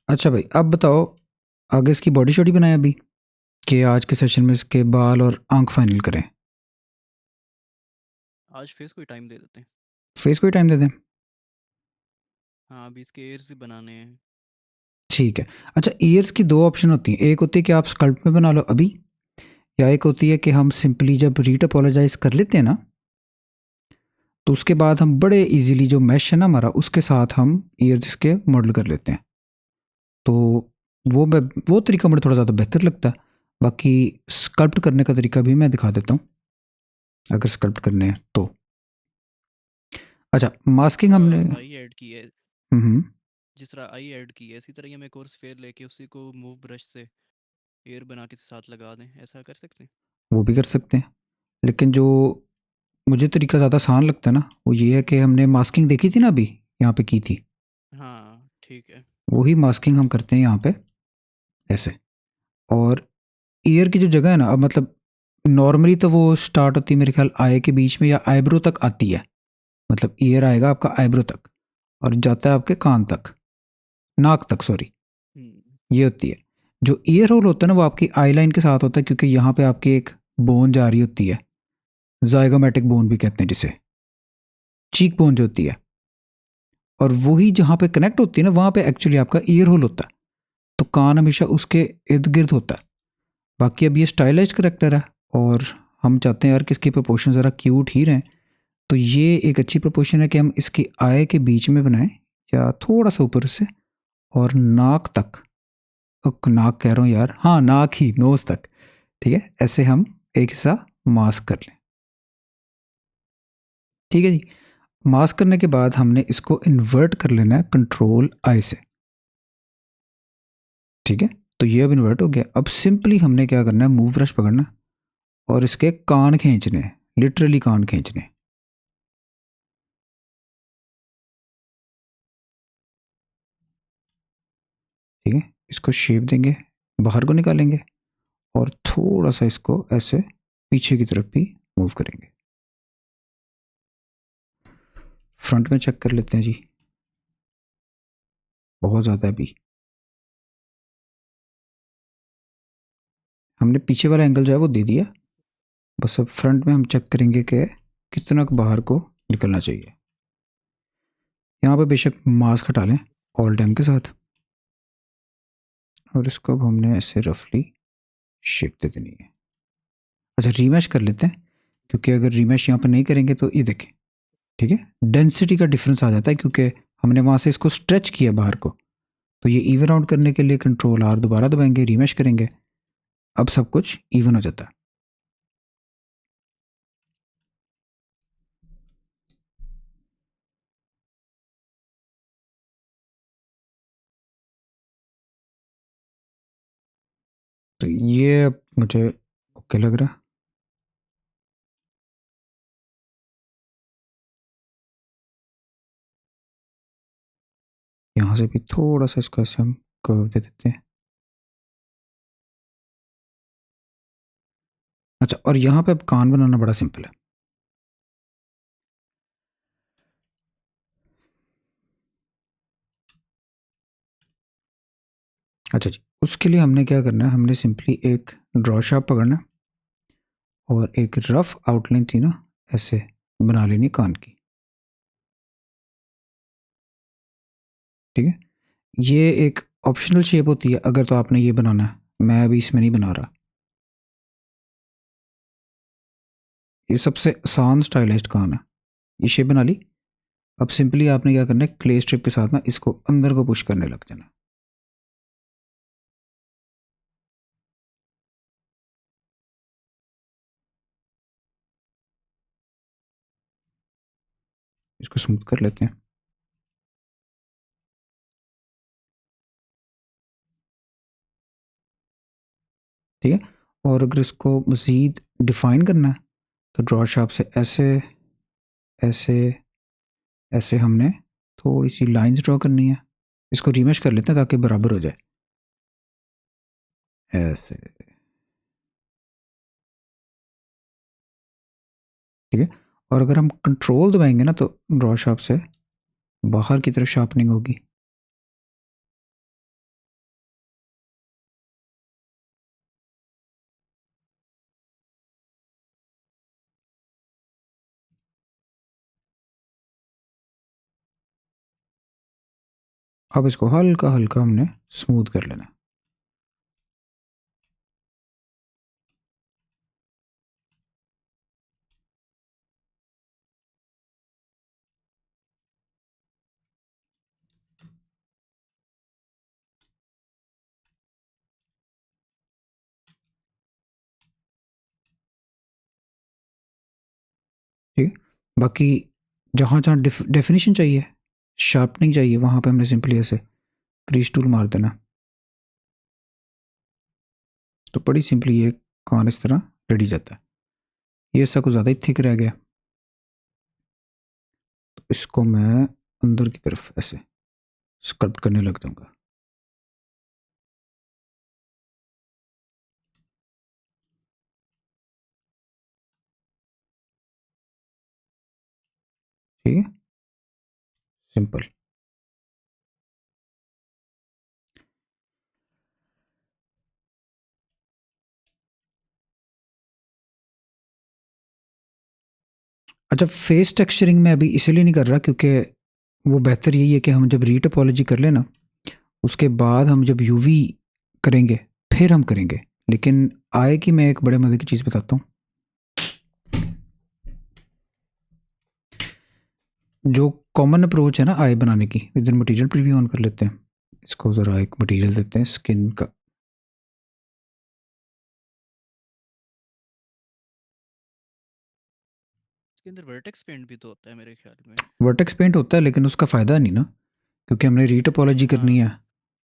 अच्छा भाई, अब बताओ आगे इसकी बॉडी शॉडी बनाए अभी कि आज के सेशन में इसके बाल और आंख फाइनल करें? आज फेस को ही टाइम दे देते हैं। फेस को ही टाइम दे दें? हाँ, अभी इसके एयर्स भी बनाने हैं। ठीक है। अच्छा, ईयर्स की दो ऑप्शन होती हैं, एक होती है कि आप स्कल्प्ट में बना लो अभी, या एक होती है कि हम सिंपली जब रीटोपोलोजाइज कर लेते हैं ना तो उसके बाद हम बड़े इजीली जो मैश है ना हमारा उसके साथ हम ईयर्स इसके मॉडल कर लेते हैं। तो वो तरीका मुझे थोड़ा ज़्यादा बेहतर लगता है। बाकी स्कल्प्ट करने का तरीका भी मैं दिखा देता हूँ अगर स्कल्प्ट करने हैं तो। अच्छा, मास्किंग हमने आई ऐड की है, हम्म जिस तरह आई ऐड की है इसी तरह ही हम एक और स्फेयर लेके उसी को मूव ब्रश से एयर बना के साथ लगा दें, ऐसा कर सकते हैं। वो भी कर सकते हैं, लेकिन जो मुझे तरीका ज़्यादा आसान लगता है ना वो ये है कि हमने मास्किंग देखी थी ना अभी यहाँ पे की थी, हाँ ठीक है। वही मास्किंग हम करते हैं यहाँ पे ऐसे। और ईयर की जो जगह है ना, अब मतलब नॉर्मली तो वो स्टार्ट होती है मेरे ख्याल आई के बीच में या आईब्रो तक आती है। मतलब ईयर आएगा आपका आईब्रो तक और जाता है आपके कान तक, नाक तक सॉरी, हम्म। ये होती है। जो ईयर होल होता है ना वो आपकी आई लाइन के साथ होता है, क्योंकि यहाँ पे आपकी एक बोन जा रही होती है, जाइगोमेटिक बोन भी कहते हैं जिसे, चीक बोन जो होती है, और वही जहाँ पे कनेक्ट होती है ना वहाँ पे एक्चुअली आपका ईयर होल होता है। तो कान हमेशा उसके इर्द गिर्द होता है। बाकी अब ये स्टाइलाइज करेक्टर है और हम चाहते हैं यार कि इसकी प्रोपोर्शन ज़रा क्यूट ही रहें, तो ये एक अच्छी प्रोपोर्शन है कि हम इसकी आई के बीच में बनाएं या थोड़ा सा ऊपर से, और नाक तक, नाक कह रहा हूँ यार, हाँ नाक ही, नोज तक। ठीक है, ऐसे हम एक हिस्सा मास्क कर लें। ठीक है जी, मास्क करने के बाद हमने इसको इन्वर्ट कर लेना है कंट्रोल आई से। ठीक है, तो ये अब इन्वर्ट हो गया। अब सिंपली हमने क्या करना है, मूव ब्रश पकड़ना और इसके कान खींचने हैं, लिटरली कान खींचने। ठीक है, इसको शेप देंगे, बाहर को निकालेंगे और थोड़ा सा इसको ऐसे पीछे की तरफ भी मूव करेंगे। फ्रंट में चेक कर लेते हैं जी, बहुत ज़्यादा है अभी। हमने पीछे वाला एंगल जो है वो दे दिया, बस अब फ्रंट में हम चेक करेंगे कि कितना कुछ बाहर को निकलना चाहिए। यहाँ पे बेशक मास्क हटा लें ऑल टाइम के साथ, और इसको अब हमने ऐसे रफली शेप दे देनी है। अच्छा, रीमैश कर लेते हैं, क्योंकि अगर रीमैश यहाँ पर नहीं करेंगे तो ये देखें, ठीक है, डेंसिटी का डिफरेंस आ जाता है, क्योंकि हमने वहाँ से इसको स्ट्रेच किया बाहर को। तो ये इवन आउट करने के लिए कंट्रोल आर दोबारा दबाएंगे, रीमैश करेंगे, अब सब कुछ इवन हो जाता है। तो ये अब मुझे ओके लग रहा है। यहाँ से भी थोड़ा सा इसको ऐसे हम कर्व दे देते हैं। अच्छा, और यहाँ पे अब कान बनाना बड़ा सिंपल है। अच्छा जी, उसके लिए हमने क्या करना है, हमने सिंपली एक ड्रॉ शार्प पकड़ना है और एक रफ आउटलाइन थी ना ऐसे बना लेनी कान की, ठीक है। ये एक ऑप्शनल शेप होती है अगर तो आपने ये बनाना है, मैं अभी इसमें नहीं बना रहा। ये सबसे आसान स्टाइलाइज्ड कान है, ये शेप बना ली। अब सिंपली आपने क्या करना है, क्ले स्ट्रिप के साथ ना इसको अंदर को पुश करने लग जाना। इसको स्मूथ कर लेते हैं, ठीक है। और अगर इसको मज़ीद डिफाइन करना है तो ड्रॉ शार्प से ऐसे ऐसे ऐसे हमने थोड़ी सी लाइंस ड्रॉ करनी है। इसको रीमेश कर लेते हैं ताकि बराबर हो जाए, ऐसे, ठीक है। और अगर हम कंट्रोल दबाएंगे ना तो ड्रॉ शार्प से बाहर की तरफ शार्पनिंग होगी। अब इसको हल्का हल्का हमने स्मूथ कर लेना है। ठीक है, बाकी जहाँ जहाँ डेफिनेशन चाहिए, शार्पनिंग चाहिए, वहाँ पे हमने सिंपली ऐसे क्रीज टूल मार देना। तो बड़ी सिंपली ये कान इस तरह रेडी जाता है। ये ऐसा कुछ ज़्यादा ही थिक रह गया, तो इसको मैं अंदर की तरफ ऐसे स्कल्प्ट करने लग जाऊँगा। ठीक है, सिंपल। अच्छा, फेस टेक्सचरिंग मैं अभी इसलिए नहीं कर रहा क्योंकि वो बेहतर यही है कि हम जब रीटोपोलॉजी कर लेना उसके बाद हम जब यूवी करेंगे फिर हम करेंगे। लेकिन आए कि मैं एक बड़े मज़े की चीज़ बताता हूँ। जो कॉमन अप्रोच है ना आई बनाने की, इधर मटेरियल प्रीव्यू ऑन कर लेते हैं। इसको ज़रा एक मटेरियल देते हैं स्किन का। इसके अंदर वर्टेक्स पेंट भी तो होता है मेरे ख्याल में। वर्टेक्स पेंट होता है लेकिन उसका फ़ायदा नहीं ना, क्योंकि हमने रीटोपोलॉजी करनी हाँ। है,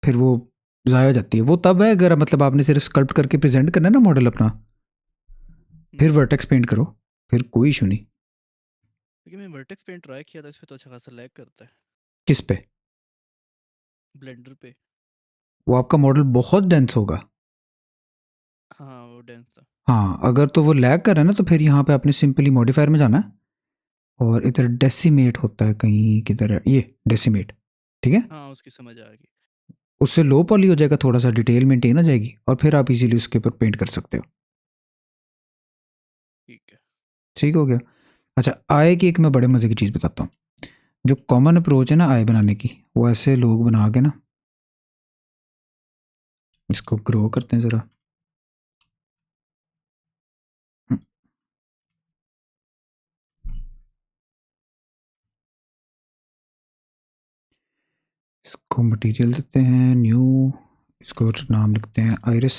फिर वो ज़ाया हो जाती है। वो तब है अगर मतलब आपने सिर्फ स्कल्प्ट करके प्रेजेंट करना है ना मॉडल अपना, फिर वर्टेक्स पेंट करो, फिर कोई इशू नहीं। क्योंकि मैं वर्टेक्स पेंट ट्राई किया था, इस पे तो अच्छा खासा लैग करता है किस पे? ब्लेंडर पे। वो आपका मॉडल बहुत डेंस होगा। हाँ वो डेंस था। हाँ, अगर तो वो लैग कर रहा है ना तो फिर यहाँ पे आपने सिंपली मॉडिफायर में जाना है और इधर डेसिमेट होता है कहीं, किधर है ये डेसिमेट, ठीक है। हाँ उसकी समझ आ गई। उससे लो पॉली हो जाएगा, थोड़ा सा डिटेल मेंटेन हो जाएगी और फिर आप इजीली उसके ऊपर पेंट कर सकते हो। ठीक हो गया। अच्छा, आई की एक मैं बड़े मज़े की चीज़ बताता हूँ। जो कॉमन अप्रोच है ना आई बनाने की, वो ऐसे लोग बना के ना इसको ग्रो करते हैं ज़रा। इसको मटेरियल देते हैं न्यू, इसको नाम लिखते हैं आइरिस।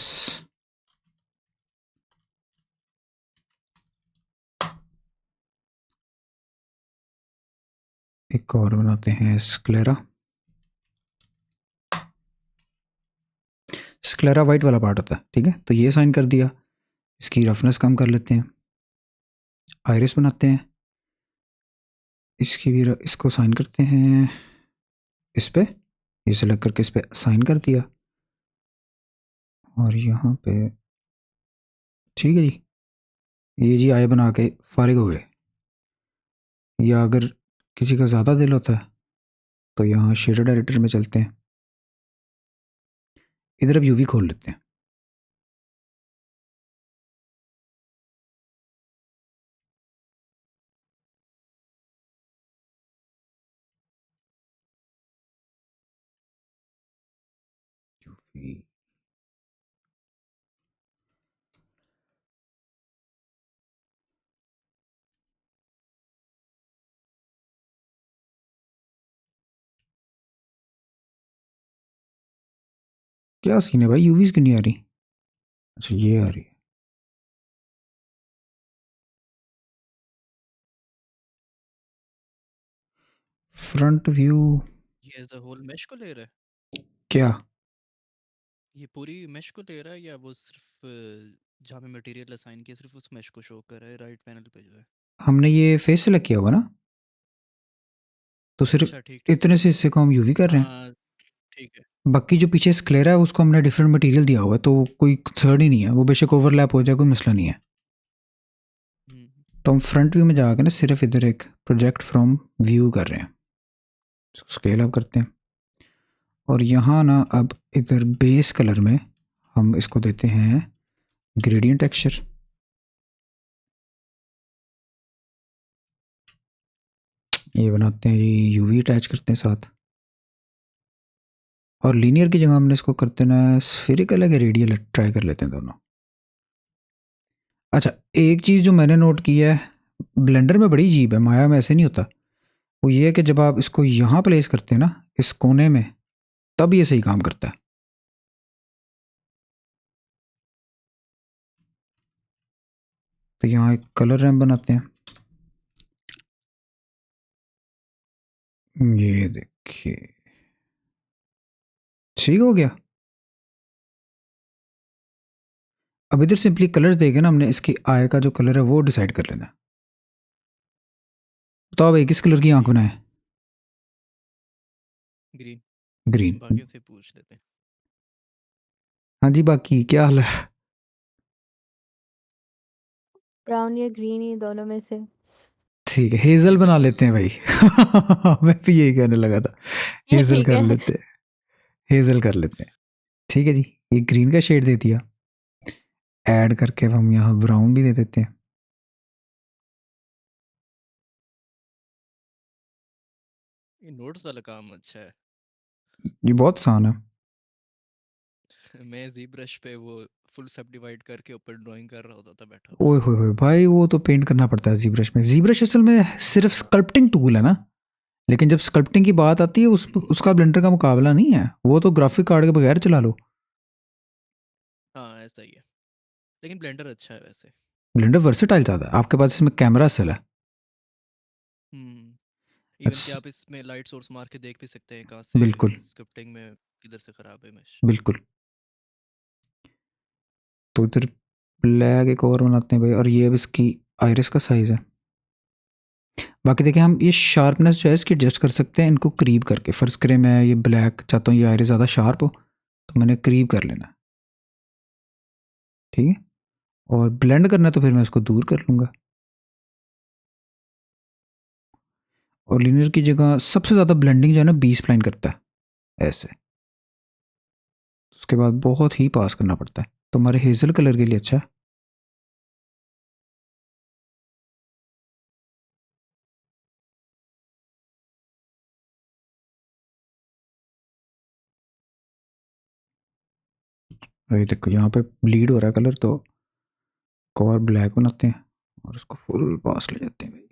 एक और बनाते हैं स्क्लेरा। स्क्लेरा वाइट वाला पार्ट होता है, ठीक है। तो ये साइन कर दिया, इसकी रफनेस कम कर लेते हैं, आइरिस बनाते हैं, इसकी भी इसको साइन करते हैं इस पे, ये सेलेक्ट करके इस पे साइन कर दिया और यहाँ पे, ठीक है जी। ये जी आई बना के फारिग हो गए। या अगर किसी का ज़्यादा दिल होता है तो यहाँ शेडर डायरेक्टर में चलते हैं, इधर अब यूवी खोल लेते हैं। यूवी क्या सीन है भाई, यूवीज क्यों नहीं आ रही? अच्छा ये आ रही है। फ्रंट व्यू ये एज अ होल मैश को ले रहा है? क्या? ये पूरी मैश को ले रहा है या वो सिर्फ जहाँ पे मटेरियल असाइन किया सिर्फ उस मैश को शो कर रहा है राइट पैनल पे जो है? हमने ये फेस सेलेक्ट किया होगा ना, तो सिर्फ अच्छा ठीक ठीक इतने से हिस्से को हम यूवी कर रहे हैं। हाँ ठीक है। बाकी जो पीछे स्क्लेरा है उसको हमने डिफरेंट मटेरियल दिया हुआ है, तो कोई थर्ड ही नहीं है, वो बेशक ओवरलैप हो जाए कोई मसला नहीं है। हम्म, तो हम फ्रंट व्यू में जाकर ना सिर्फ इधर एक प्रोजेक्ट फ्रॉम व्यू कर रहे हैं, स्केल अप करते हैं और यहाँ ना अब इधर बेस कलर में हम इसको देते हैं ग्रेडियंट टेक्सचर। ये बनाते हैं जी, यूवी अटैच करते हैं साथ, और लीनियर की जगह हमने इसको करते ना स्फेरिकल है कि रेडियल, ट्राई कर लेते हैं दोनों। अच्छा, एक चीज़ जो मैंने नोट की है, ब्लेंडर में बड़ी अजीब है, माया में ऐसे नहीं होता। वो ये है कि जब आप इसको यहाँ प्लेस करते हैं ना इस कोने में, तब ये सही काम करता है। तो यहाँ एक कलर रैम बनाते हैं, ये देखिए ठीक हो गया। अब इधर सिंपली कलर्स देके ना हमने इसकी आई का जो कलर है वो डिसाइड कर लेना है। तो अब एक किस कलर की आंख बनाए? ग्रीन। ग्रीन। बाकियों से पूछ लेते हैं। हाँ जी, बाकी क्या हाल है? ब्राउन या ग्रीन ही दोनों में से। ठीक है, हेजल बना लेते हैं भाई। मैं भी यही कहने लगा था, ये हेजल ठीक कर है। लेते हैं, हेजल कर लेते हैं। ठीक है जी, ये ग्रीन का शेड दे दिया, ऐड करके अब हम यहाँ ब्राउन भी दे देते हैं। ये नोट्स वाला काम अच्छा है। ये बहुत आसान है। मैं जी ब्रश पे वो फुल सब डिवाइड करके ऊपर ड्राइंग कर रहा होता था बैठा हुआ। ओए होए होए भाई, वो तो पेंट करना पड़ता है जीब्रश में। जीब्रश असल में सिर्फ स्कल्पटिंग टूल है ना, लेकिन जब स्कल्पटिंग की बात आती है उसका ब्लेंडर का मुकाबला नहीं है, वो तो ग्राफिक कार्ड के बगैर चला लो। हाँ ऐसा ही है, लेकिन ब्लेंडर अच्छा है वैसे। ब्लेंडर वर्सेटाइल ज़्यादा है, आपके पास इसमें कैमरा असल है। हम्म। इवन कि अच्छा, आप इसमें लाइट सोर्स मार के देख भी सकते हैं कहाँ से बिल्कुल स्क्रिप्टिंग में किधर से खराब है मैश। बिल्कुल। तो इधर ब्लैक एक और बनाते हैं भाई, और ये अब इसकी आइरिस का साइज़ है। बाकी देखिए हम ये शार्पनेस जो है इसकी एडजस्ट कर सकते हैं इनको करीब करके। फ़र्ज़ करें मैं ये ब्लैक चाहता हूँ, ये आइरिस ज़्यादा शार्प हो, तो मैंने करीब कर लेना, ठीक है। और ब्लेंड करना है तो फिर मैं इसको दूर कर लूँगा, और लीनियर की जगह सबसे ज़्यादा ब्लेंडिंग जो है ना बी स्प्लाइन करता है ऐसे, उसके बाद बहुत ही पास करना पड़ता है, तो हमारे हेज़ल कलर के लिए अच्छा है। अभी देखो यहाँ पे ब्लीड हो रहा है कलर, तो कवर ब्लैक बनाते हैं और उसको फुल पास ले जाते हैं भाई।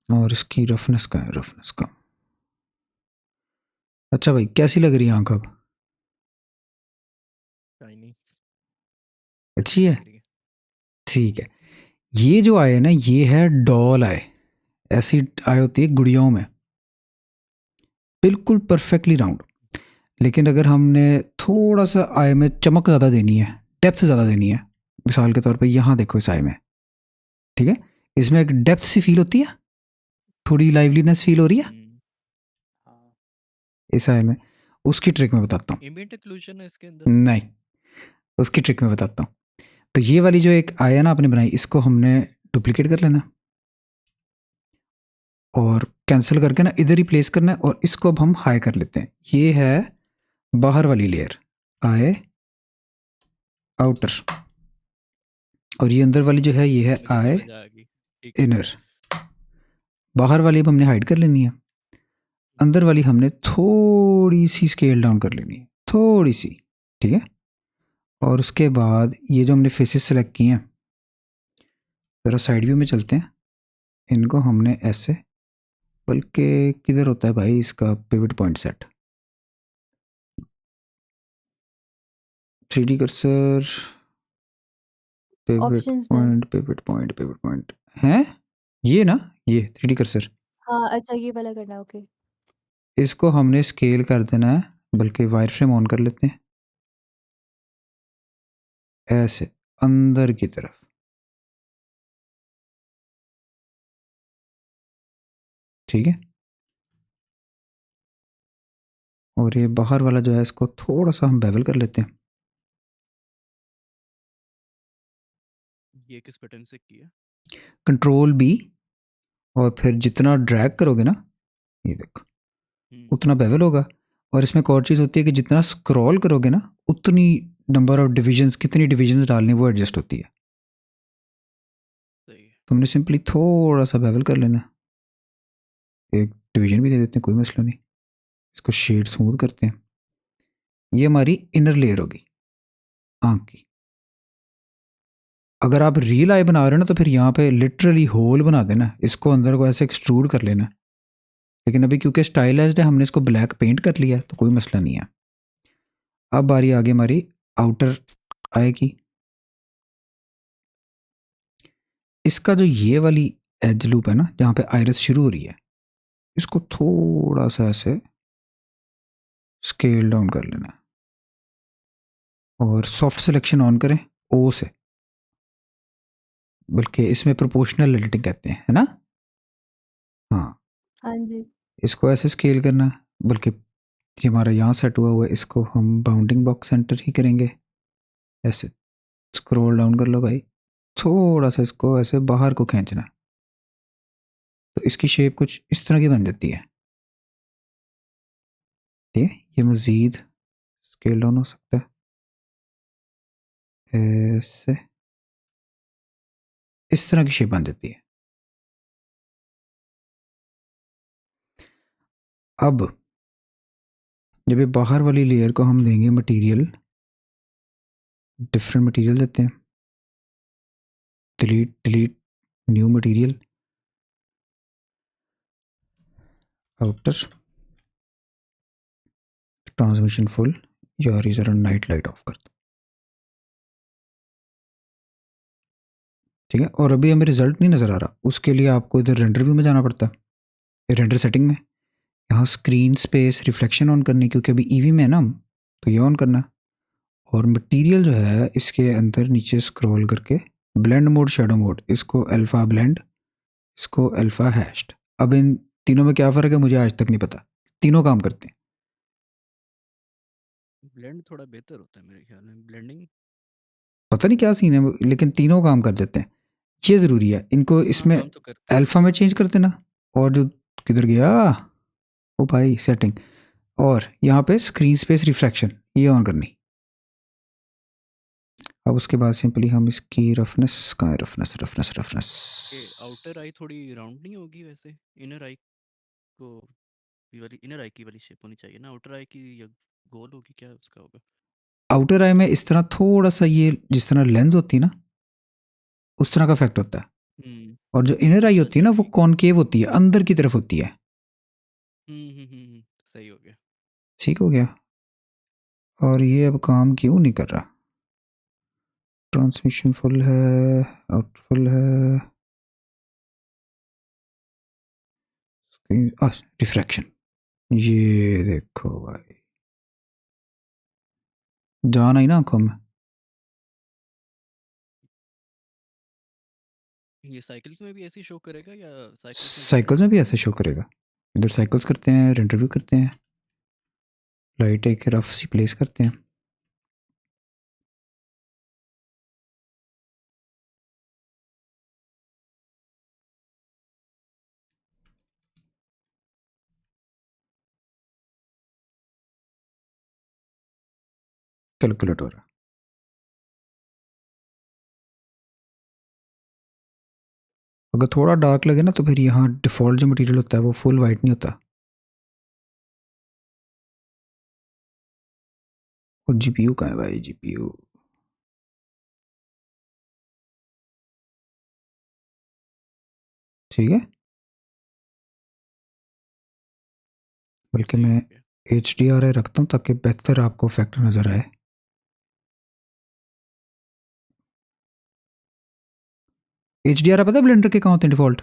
और इसकी रफनेस का है, रफनेस का। अच्छा भाई, कैसी लग रही है आंख अब? शाइनी अच्छी है, लग रही है। ठीक है। ये जो आए है ना, ये है डॉल आए। ऐसी आय होती है गुड़ियों में, बिल्कुल परफेक्टली राउंड। लेकिन अगर हमने थोड़ा सा आई में चमक ज़्यादा देनी है, डेप्थ ज़्यादा देनी है, मिसाल के तौर पे यहाँ देखो इस आई में, ठीक है, इसमें एक डेप्थ सी फील होती है, थोड़ी लाइवलीनेस फील हो रही है हाँ, इस आई में। उसकी ट्रिक मैं बताता हूँ। एम्बिएंट ओक्लूजन है इसके अंदर। नहीं, उसकी ट्रिक मैं बताता हूँ। तो ये वाली जो एक आई है ना आपने बनाई, इसको हमने डुप्लीकेट कर लेना और कैंसिल करके ना इधर ही प्लेस करना है, और इसको अब हम हाई कर लेते हैं। ये है बाहर वाली लेयर, आए आउटर, और ये अंदर वाली जो है ये है मुझे आए समझ आ गई। ठीक है। इनर। बाहर वाली अब हमने हाइड कर लेनी है, अंदर वाली हमने थोड़ी सी स्केल डाउन कर लेनी है, थोड़ी सी, ठीक है। और उसके बाद ये जो हमने फेसेस सेलेक्ट किए हैं, ज़रा साइड व्यू में चलते हैं। इनको हमने ऐसे, बल्कि किधर होता है भाई इसका pivot point set, 3D cursor, pivot options में। Point, pivot point, pivot point है ये ना, ये 3D कर्सर। हाँ, अच्छा ये वाला करना है, ओके। इसको हमने स्केल कर देना है, बल्कि वायर फ्रेम ऑन कर लेते हैं, ऐसे अंदर की तरफ, ठीक है। और ये बाहर वाला जो है इसको थोड़ा सा हम बेवल कर लेते हैं। ये किस बटन से किया? कंट्रोल बी, और फिर जितना ड्रैग करोगे ना, ये देखो उतना बेवल होगा। और इसमें एक और चीज़ होती है कि जितना स्क्रॉल करोगे ना, उतनी नंबर ऑफ डिविजन्स, कितनी डिविजन्स डालनी वो एडजस्ट होती है। सही है। तुमने सिंपली थोड़ा सा बेवल कर लेना, एक डिवीजन भी दे देते हैं, कोई मसला नहीं। इसको शेड स्मूथ करते हैं। ये हमारी इनर लेयर होगी आँख की। अगर आप रियल आई बना रहे हो ना, तो फिर यहाँ पे लिटरली होल बना देना, इसको अंदर को ऐसे एक्सट्रूड कर लेना। लेकिन अभी क्योंकि स्टाइलाइज्ड है, हमने इसको ब्लैक पेंट कर लिया, तो कोई मसला नहीं है। अब बारी आगे हमारी आउटर आई की। इसका जो ये वाली एज लूप है ना, जहाँ पे आयरस शुरू हो रही है, इसको थोड़ा सा ऐसे स्केल डाउन कर लेना और सॉफ्ट सिलेक्शन ऑन करें ओ से, बल्कि इसमें प्रोपोर्शनल एडिटिंग कहते हैं, है ना। हाँ, हाँ जी। इसको ऐसे स्केल करना, बल्कि ये हमारा यहाँ सेट हुआ हुआ है, इसको हम बाउंडिंग बॉक्स सेंटर ही करेंगे। ऐसे स्क्रॉल डाउन कर लो भाई, थोड़ा सा इसको ऐसे बाहर को खींचना, तो इसकी शेप कुछ इस तरह की बन जाती है। ठीक है, ये मज़ीद स्केल डाउन हो सकता है ऐसे, इस तरह की शेप बन जाती है। अब जब ये बाहर वाली लेयर को हम देंगे मटेरियल, डिफरेंट मटेरियल देते हैं, delete delete, new material, outer, transmission full, यार ये ज़रा नाइट लाइट ऑफ कर दो, ठीक है। और अभी हमें रिजल्ट नहीं नज़र आ रहा, उसके लिए आपको इधर रेंडर व्यू में जाना पड़ता है, रेंडर सेटिंग में, यहाँ स्क्रीन स्पेस रिफ्लेक्शन ऑन करनी, क्योंकि अभी ईवी में है ना हम, तो ये ऑन करना। और मटेरियल जो है इसके अंदर नीचे स्क्रॉल करके ब्लेंड मोड, शेडो मोड, इसको अल्फ़ा ब्लेंड, इसको अल्फ़ा हैश्ड। अब इन तीनों में क्या फ़र्क है मुझे आज तक नहीं पता, तीनों काम करते हैं। ब्लेंड थोड़ा बेहतर होता है मेरे ख्याल में, ब्लेंडिंग। पता नहीं क्या सीन है, लेकिन तीनों काम कर देते हैं। ये ज़रूरी है, इनको हाँ, इसमें काम तो करते हैं। अल्फ़ा में चेंज कर देना, और जो किधर गया ओ भाई, सेटिंग, और यहाँ पे स्क्रीन स्पेस रिफ्रैक्शन ये ऑन करनी। अब उसके बाद सिंपली हम इसकी रफनेस कहाँ है, रफनेस रफनेस रफनेस, ये आउटर आई थोड़ी राउंड नहीं होगी वैसे? इनर आई को ये वाली इनर आई की वाली शेप होनी चाहिए ना, आउटर आई की, या गोल होगी, क्या उसका होगा? आउटर आई में इस तरह थोड़ा सा ये जिस तरह लेंस होती है ना उस तरह का इफेक्ट होता है, हम्म। और जो इनर आई होती है अच्छा ना वो ठीक। कॉनकेव होती है, अंदर की तरफ होती है। सही हो गया। ठीक हो गया। और ये अब काम क्यों नहीं कर रहा, ट्रांसमिशन फुल है, आउट फुल है, रिफ्रैक्शन, ये देखो भाई, जान आई ना आंखों में। ये साइकिल्स में भी ऐसे ही शो करेगा या साइकिल्स में साइकिल्स डिफरेंट में भी होगा? ऐसे शो करेगा। इधर साइकिल्स करते हैं, इंटरव्यू करते हैं, लाइट एक रफ सी प्लेस करते हैं। कैलकुलेट हो रहा है। अगर थोड़ा डार्क लगे ना तो फिर यहाँ डिफ़ॉल्ट जो मटेरियल होता है वो फुल वाइट नहीं होता। और जीपीयू कहाँ है भाई, जीपीयू, ठीक है। बल्कि सही मैं हो गया। HDRI रखता हूँ ताकि बेहतर आपको इफेक्ट नज़र आए। HDRI पता है ब्लेंडर के कहाँ होते हैं डिफ़ॉल्ट?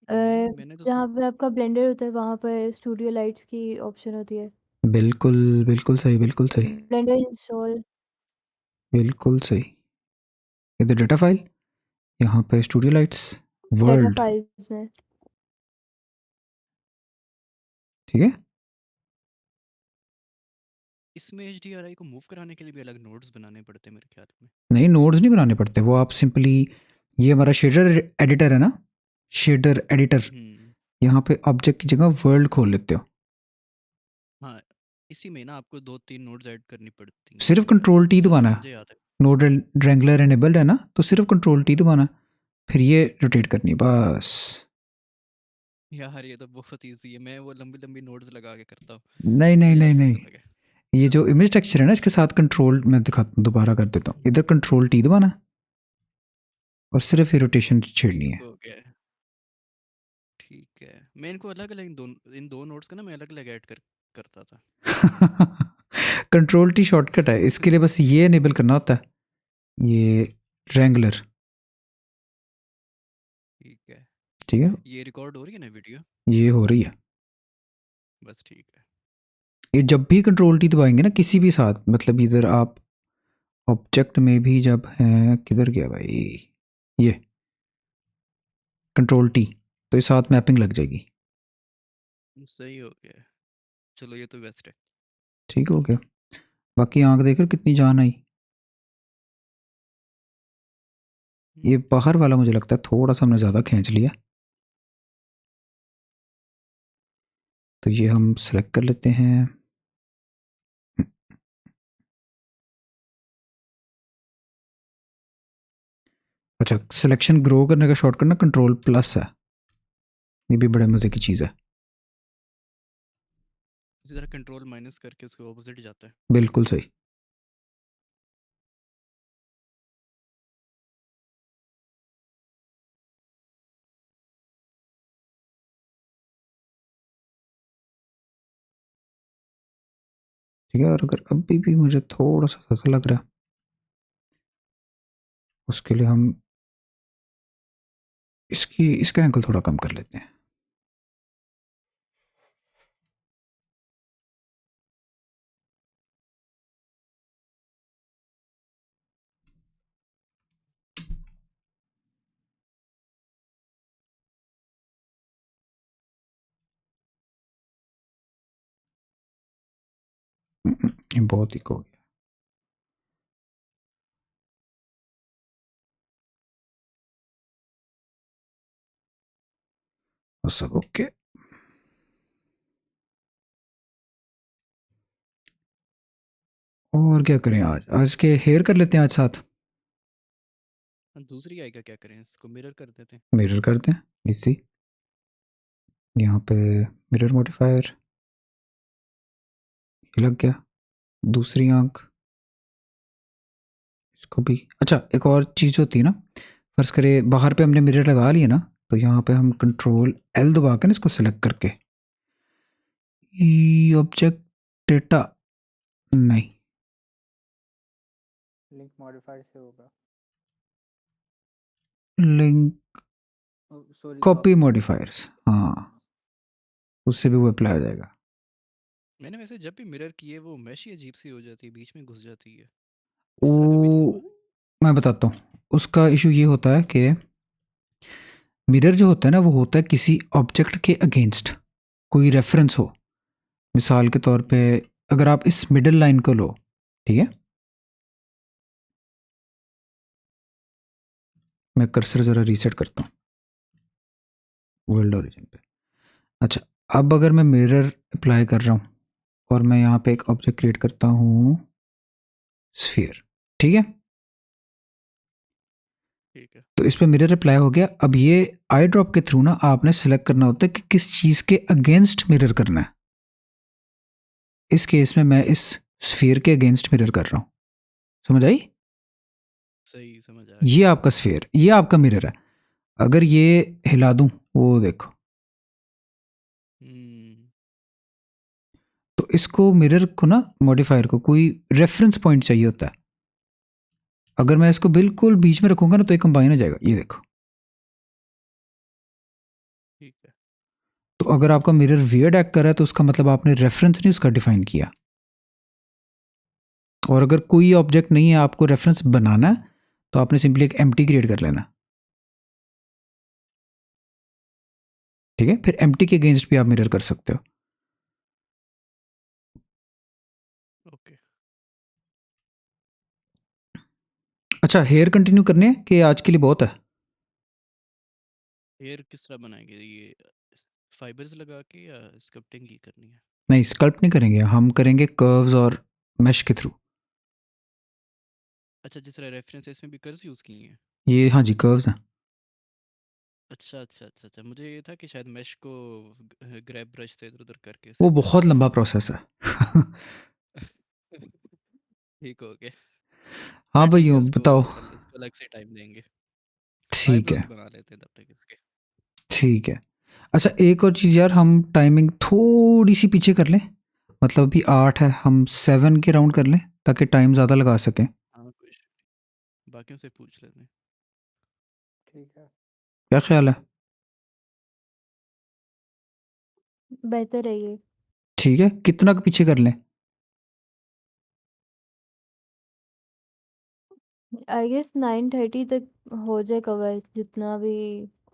अ, नहीं, मैंने तो जहाँ पे आपका ब्लेंडर होता है वहाँ पर स्टूडियो लाइट्स की ऑप्शन होती है। बिल्कुल बिल्कुल सही, बिल्कुल सही, ब्लेंडर इंस्टॉल बिल्कुल सही। इधर डेटा फाइल, यहाँ पे studio lights, data world, files में। ठीक है। इसमें HDRI को मूव कराने के लिए भी अलग नोड्स बनाने पड़ते हैं मेरे ख्याल में। नहीं, नोड्स नहीं बनाने पड़ते, वो आप सिंपली, ये हमारा शेडर एडिटर है ना, शेडर एडिटर, हम्म। यहाँ पे ऑब्जेक्ट की जगह वर्ल्ड खोल लेते हो। हाँ, इसी में ना आपको 2-3 नोड्स ऐड करनी पड़ती हैं सिर्फ शायद, कंट्रोल टी जहाँ तक दबाना है, मुझे याद है। नोड रेंगुलर एनेबल्ड है ना, तो सिर्फ कंट्रोल टी दबाना है, फिर ये रोटेट करनी है बस। यार ये तो बहुत ईजी है, मैं वो लंबी लंबी नोड्स लगा के करता हूँ। नहीं नहीं मुझे नहीं ऐसे नहीं, पता लगे। ये जो इमेज टेक्सचर है ना इसके साथ कंट्रोल, मैं दिखाता हूँ, दोबारा कर देता हूँ, इधर कंट्रोल टी दबाना है और सिर्फ ये रोटेशन छेड़नी ठीक है। हो गया। ठीक है, मैं इनको अलग अलग इन दो नोड्स का ना मैं अलग अलग ऐड करता था। कंट्रोल टी शॉर्टकट है, इसके लिए बस ये इनेबल करना होता है, ये रेंगुलर, ठीक है। ठीक है। ये रिकॉर्ड हो रही है ना वीडियो? ये हो रही है। बस ठीक है। ये जब भी कंट्रोल टी दबाएंगे ना किसी भी साथ, मतलब इधर आप ऑब्जेक्ट में भी जब है, किधर गया भाई, ये कंट्रोल टी, तो ये साथ मैपिंग लग जाएगी। सही हो गया। चलो ये तो बेस्ट है। ठीक हो गया। बाकी आंख देख रहे हो कितनी जान आई। ये हम्म, बाहर वाला मुझे लगता है थोड़ा सा हमने ज़्यादा खींच लिया, तो ये हम सेलेक्ट कर लेते हैं। अच्छा, सिलेक्शन ग्रो करने का शॉर्टकट ना कंट्रोल प्लस है, ये भी बड़े मज़े की चीज़ है। इसी तरह कंट्रोल माइनस करके उसके ऑपोजिट जाता है। बिल्कुल सही। ठीक है, और अगर अभी भी मुझे थोड़ा सा ज़्यादा लग रहा है, उसके लिए हम इसका एंगल थोड़ा कम कर लेते हैं। ये बहुत ही हो गया। वो सब ओके। और क्या करें आज? आज के हेयर कर लेते हैं आज साथ। दूसरी आई का क्या करें, इसको मिरर कर देते हैं। मिरर करते हैं इसी, यहाँ पे मिरर मॉडिफायर लग गया। दूसरी आंख इसको भी। अच्छा एक और चीज़ होती है ना, फर्ज करे बाहर पे हमने मिरर लगा लिया ना, तो यहाँ पे हम कंट्रोल एल दबा के ना इसको सेलेक्ट करके ऑब्जेक्ट डेटा नहीं, लिंक मॉडिफायर से होगा। लिंक सॉरी कॉपी मॉडिफायर्स, हाँ उससे भी वो अप्लाई हो जाएगा। मैंने वैसे जब भी मिरर किए वो मैश ही अजीब सी हो जाती है, बीच में घुस जाती है। वो इसका कभी नहीं हुआ। मैं बताता हूँ, उसका इशू ये होता है कि मिरर जो होता है ना वो होता है किसी ऑब्जेक्ट के अगेंस्ट, कोई रेफरेंस हो। मिसाल के तौर पे अगर आप इस मिडिल लाइन को लो, ठीक है, मैं कर्सर ज़रा रीसेट करता हूँ वर्ल्ड ओरिजिन पे। अच्छा अब अगर मैं मिरर अप्लाई कर रहा हूँ और मैं यहाँ पे एक ऑब्जेक्ट क्रिएट करता हूँ स्फीयर, ठीक है, ठीक है। तो इस पे मिरर अप्लाई हो गया। अब ये आई ड्रॉप के थ्रू ना आपने सेलेक्ट करना होता है कि किस चीज़ के अगेंस्ट मिरर करना है। इस केस में मैं इस स्फीयर के अगेंस्ट मिरर कर रहा हूँ, समझ आई? सही समझ आ ये गया। आपका स्फीयर, ये आपका मिरर है। अगर ये हिला दूं, वो देखो, हम्म। तो इसको मिरर को ना मॉडिफायर को कोई रेफरेंस पॉइंट चाहिए होता है। अगर मैं इसको बिल्कुल बीच में रखूंगा ना तो ये कंबाइन हो जाएगा, ये देखो। ठीक है। तो अगर आपका मिरर वियर्ड एक्ट कर रहा है तो उसका मतलब आपने रेफरेंस नहीं उसका डिफाइन किया। और अगर कोई ऑब्जेक्ट नहीं है, आपको रेफरेंस बनाना है, तो आपने सिंपली एक एम्प्टी क्रिएट कर लेना, ठीक है, फिर एम्प्टी के अगेंस्ट भी आप मिरर कर सकते हो। ओके। अच्छा हेयर कंटिन्यू करने हैं कि आज के लिए बहुत है? हेयर किस तरह बनाएंगे ये, फाइबर्स लगा के या स्कल्पटिंग ही करनी है? नहीं स्कल्प नहीं करेंगे, हम करेंगे कर्व्स और मैश के थ्रू। अच्छा, जिस तरह रेफरेंस इसमें भी कर्व्स यूज़ किए हैं। ये हाँ जी कर्व्स हैं। अच्छा अच्छा अच्छा अच्छा, मुझे ये था कि शायद मैश को ग्रैब ब्रश से इधर उधर करके वो सेट बहुत करना लंबा प्रोसेस है। है। ठीक हो गया। हाँ हाँ ठीक है, भाइयों उसको बताओ। कल इसको अलग से टाइम देंगे। ठीक आईब्रोज है, बना लेते हैं तब तक इसके। ठीक है। अच्छा एक और चीज़ यार, हम टाइमिंग थोड़ी सी पीछे कर लें, मतलब अभी 8 है, हम 7 के राउंड कर लें ताकि टाइम ज़्यादा लगा सकें। हाँ कुछ बाकियों से पूछ लेते हैं। ठीक है। क्या ख्याल है? बेहतर है ये। ठीक है, कितना का पीछे कर लें? आई गेस 9:30 तक हो जाए कवर, जितना भी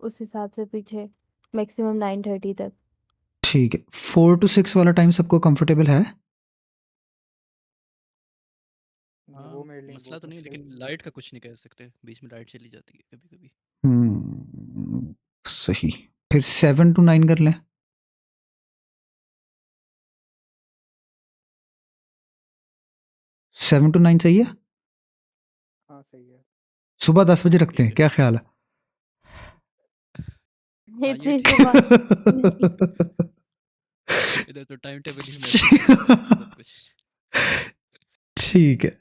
उस हिसाब से पीछे, मैक्सिमम 9:30 तक। ठीक है, 4 to 6 वाला टाइम सबको कंफर्टेबल है? हाँ वो मेरे लिए मसला बहुत तो नहीं है, मुश्किल। लेकिन लाइट का कुछ नहीं कह सकते, बीच में लाइट चली जाती है कभी कभी। सही, फिर 7 to 9 कर लें। 7 to 9 सही है। हाँ सही है। सुबह 10 बजे रखते ठीक हैं, है। क्या ख्याल है? हाँ ये इतनी ठीक सुबह नहीं। है। इधर तो टाइम टेबल ही मैच नहीं कर रहा सब कुछ। ठीक है,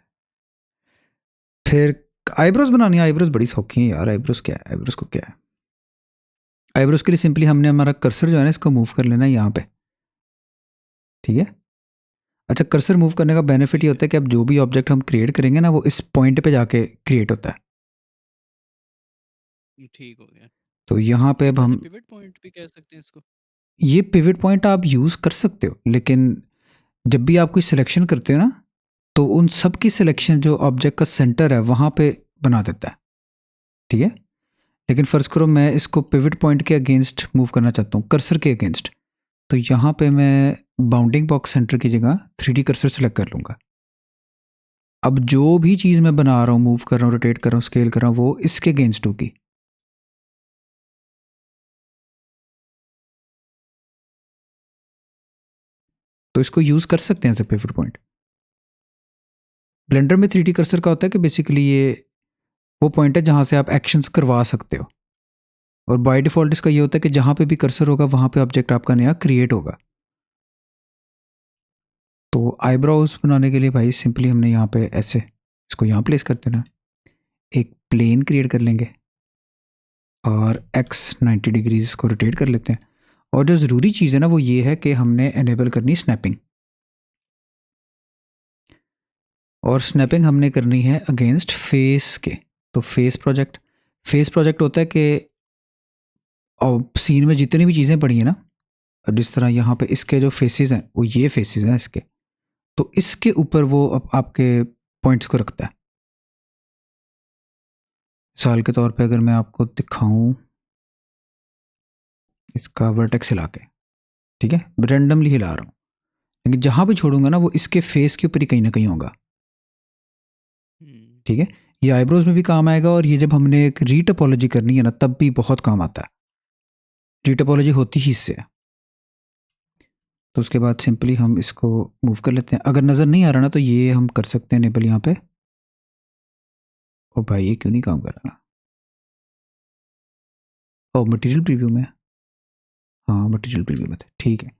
फिर आईब्रोज बनानी है। आईब्रोज बड़ी सौखी है यार, आईब्रोज क्या है, आईब्रोज को क्या है? आईब्रोज के लिए सिंपली हमने हमारा कर्सर जो है ना इसको मूव कर लेना है यहाँ पे, ठीक है। अच्छा कर्सर मूव करने का बेनिफिट ये ठीक है। होता है कि अब जो भी ऑब्जेक्ट हम क्रिएट करेंगे ना वो इस पॉइंट पे जाके क्रिएट होता है। ठीक हो गया। तो यहाँ पे अब एज ए हम पिवट पॉइंट भी कह सकते हैं इसको। ये पिवट पॉइंट आप यूज़ कर सकते हो, लेकिन जब भी आप कोई सिलेक्शन करते हो ना तो उन सब की सिलेक्शन जो ऑब्जेक्ट का सेंटर है वहाँ पे बना देता है, ठीक है। लेकिन फ़र्ज़ करो मैं इसको पिवट पॉइंट के अगेंस्ट मूव करना चाहता हूँ, कर्सर के अगेंस्ट, तो यहाँ पे मैं बाउंडिंग बॉक्स सेंटर की जगह 3D कर्सर सेलेक्ट कर लूँगा। अब जो भी चीज़ मैं बना रहा हूँ, मूव कर रहा हूँ, रोटेट कर रहा हूँ, स्केल कर रहा हूँ, वो इसके अगेंस्ट होगी। तो इसको यूज़ कर सकते हैं as a pivot point. Blender में 3D कर्सर का होता है कि बेसिकली ये वो पॉइंट है जहाँ से आप एक्शंस करवा सकते हो, और बाय डिफ़ॉल्ट इसका ये होता है कि जहाँ पे भी कर्सर होगा वहाँ पे ऑब्जेक्ट आपका नया क्रिएट होगा। तो आईब्रोज बनाने के लिए भाई सिंपली हमने यहाँ पे ऐसे इसको यहाँ प्लेस कर देना, एक प्लेन क्रिएट कर लेंगे और x 90 डिग्रीज को रोटेट कर लेते हैं। और जो ज़रूरी चीज़ है ना वो ये है कि हमने एनेबल करनी स्नैपिंग, और स्नैपिंग हमने करनी है अगेंस्ट फेस के। तो फेस प्रोजेक्ट होता है कि सीन में जितनी भी चीज़ें पड़ी हैं ना, जिस तरह यहाँ पे इसके जो फेसेस हैं वो ये फेसेस हैं इसके, तो इसके ऊपर वो आपके पॉइंट्स को रखता है। मिसाल के तौर पे अगर मैं आपको दिखाऊं इसका वर्टेक्स हिला के, ठीक है, रैंडमली हिला रहा हूँ, लेकिन जहाँ भी छोड़ूंगा ना वो इसके फेस के ऊपर ही कहीं ना कहीं होगा, ठीक है। ये आईब्रोज में भी काम आएगा, और ये जब हमने एक रीटोपोलॉजी करनी है ना तब भी बहुत काम आता है। रीटोपोलॉजी होती ही इससे है। तो उसके बाद सिंपली हम इसको मूव कर लेते हैं। अगर नज़र नहीं आ रहा ना तो ये हम कर सकते हैं इनेबल यहाँ पे। ओ भाई ये क्यों नहीं काम कर रहा? ओ मटेरियल प्रीव्यू में, हाँ मटेरियल प्रीव्यू में थे, ठीक है।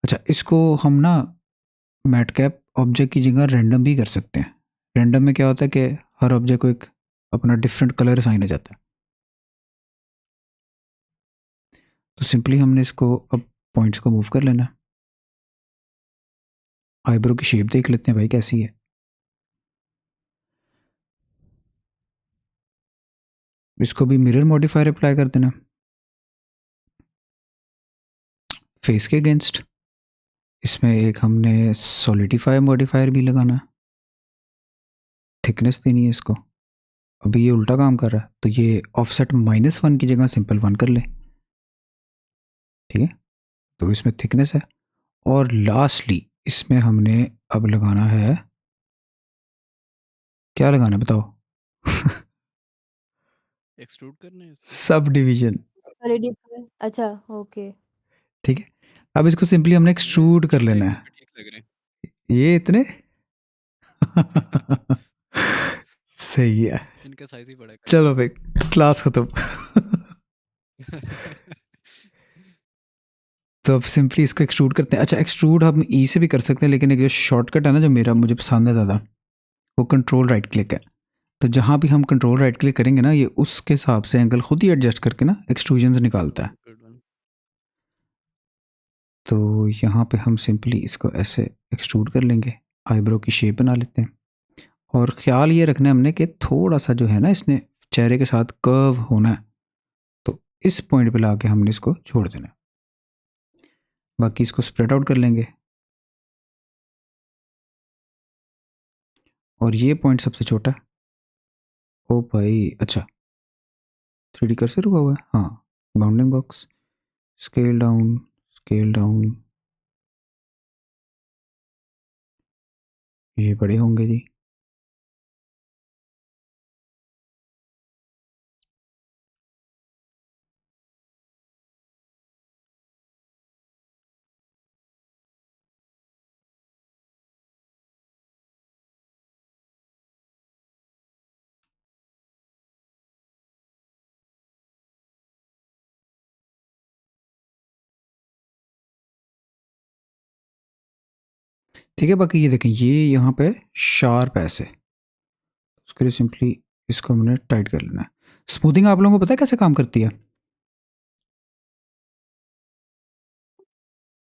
अच्छा, इसको हम ना मैटकैप ऑब्जेक्ट की जगह रैंडम भी कर सकते हैं। रैंडम में क्या होता है कि हर ऑब्जेक्ट को एक अपना डिफरेंट कलर असाइन हो जाता है। तो सिंपली हमने इसको अब पॉइंट्स को मूव कर लेना है। आईब्रो की शेप देख लेते हैं भाई कैसी है। इसको भी मिरर मॉडिफायर अप्लाई कर देना फेस के अगेंस्ट। इसमें एक हमने सॉलिडिफाई मॉडिफायर भी लगाना है, थिकनेस देनी है इसको। अभी ये उल्टा काम कर रहा है, तो ये ऑफसेट -1 की जगह सिंपल 1 कर ले, ठीक है। तो इसमें थिकनेस है, और लास्टली इसमें हमने अब लगाना है, क्या लगाना है बताओ? एक्सट्रूड करना है इसको। सब डिवीजन, सॉलिडिफाई, अच्छा ओके। ठीक है। अब इसको सिंपली हमने एक्सट्रूड कर लेना है। मुझे ठीक लग रहे ये इतने हैं। सही है। इनका साइज ही बड़ा है चलो भाई क्लास खत्म। तो अब सिंपली इसको एक्सट्रूड करते हैं। अच्छा, एक्सट्रूड हम ई से भी कर सकते हैं, लेकिन एक जो शॉर्टकट है ना जो मेरा मुझे पसंद है ज़्यादा, वो कंट्रोल राइट क्लिक है। तो जहाँ भी हम कंट्रोल राइट क्लिक करेंगे ना ये उसके हिसाब से एंगल खुद ही एडजस्ट करके ना एक्सट्रूजन निकालता है। Good one. तो यहाँ पे हम सिंपली इसको ऐसे एक्सट्रूड कर लेंगे, आईब्रो की शेप बना लेते हैं। और ख्याल ये रखना है हमने कि थोड़ा सा जो है ना इसने चेहरे के साथ कर्व होना है, तो इस पॉइंट पे ला के हमने इसको छोड़ देना है। बाकी इसको स्प्रेड आउट कर लेंगे, और ये पॉइंट सबसे छोटा है। ओ भाई अच्छा, 3D कर्सर हुआ है, हाँ। बाउंडिंग बॉक्स, स्केल डाउन, ये बड़े होंगे जी। ठीक है, बाकी ये देखें ये यहाँ पे शार्प ऐसे, उसके लिए सिंपली इसको हमने टाइट कर लेना है। स्मूथिंग आप लोगों को पता है कैसे काम करती है?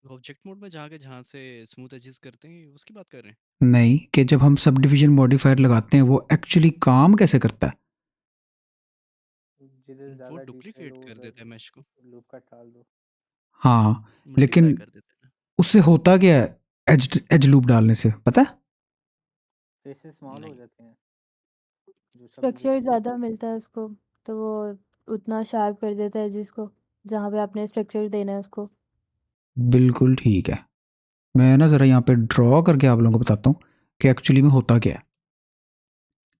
ऑब्जेक्ट मोड में जाके जहाँ से स्मूथ एजेस करते हैं उसकी बात कर रहे हैं? नहीं, कि जब हम सब डिवीजन मॉडिफायर लगाते हैं वो एक्चुअली काम कैसे करता है? जिधर वो ज़्यादा डिटेल डुप्लीकेट हो कर उधर देता है मैश को, लूप कट डाल दो। हाँ, मल्टीप्लाई लेकिन कर देता है ना। उससे होता क्या है एज लूप डालने से, पता है? फेसेस स्मॉल हो नहीं। जाते हैं जो सब स्ट्रक्चर ज़्यादा मिलता है उसको, तो वो उतना शार्प कर देता है जिसको, जहाँ पे आपने स्ट्रक्चर देना है उसको। बिल्कुल ठीक है। मैं ना ज़रा यहाँ पे ड्रॉ करके आप लोगों को बताता हूँ कि एक्चुअली में होता क्या है।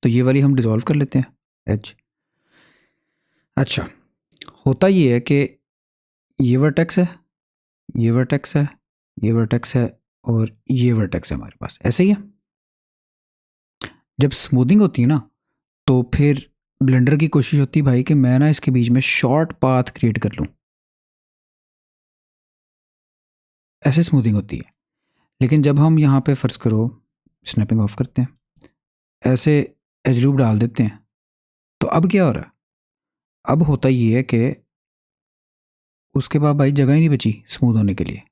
तो ये वाली हम डिज़ोल्व कर लेते हैं एज। अच्छा, होता ये है कि ये वर्टेक्स है, ये वर्टेक्स है, ये वर्टेक्स है, और ये वर्टेक्स है हमारे पास, ऐसे ही है। जब स्मूथिंग होती है ना तो फिर ब्लेंडर की कोशिश होती है भाई कि मैं ना इसके बीच में शॉर्ट पाथ क्रिएट कर लूँ, ऐसे स्मूथिंग होती है। लेकिन जब हम यहाँ पे फर्ज करो स्नैपिंग ऑफ करते हैं, ऐसे एज लूप डाल देते हैं, तो अब क्या हो रहा है? अब होता ये है कि उसके बाद भाई जगह ही नहीं बची स्मूथ होने के लिए।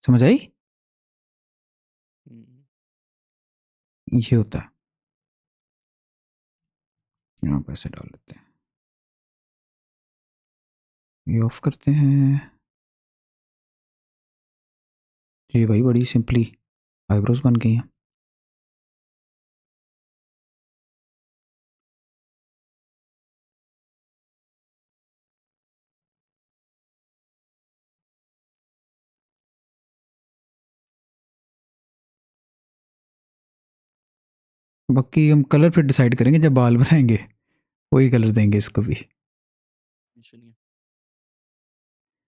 समझ आई? हम्म, ये होता है। यहाँ पे ऐसे डाल देते हैं, ये ऑफ करते हैं। ये भाई बड़ी सिंपली आईब्रोज बन गई हैं। बाकी हम कलर फिर डिसाइड करेंगे जब बाल बनाएंगे, वही कलर देंगे इसको भी। टेंशन नहीं है।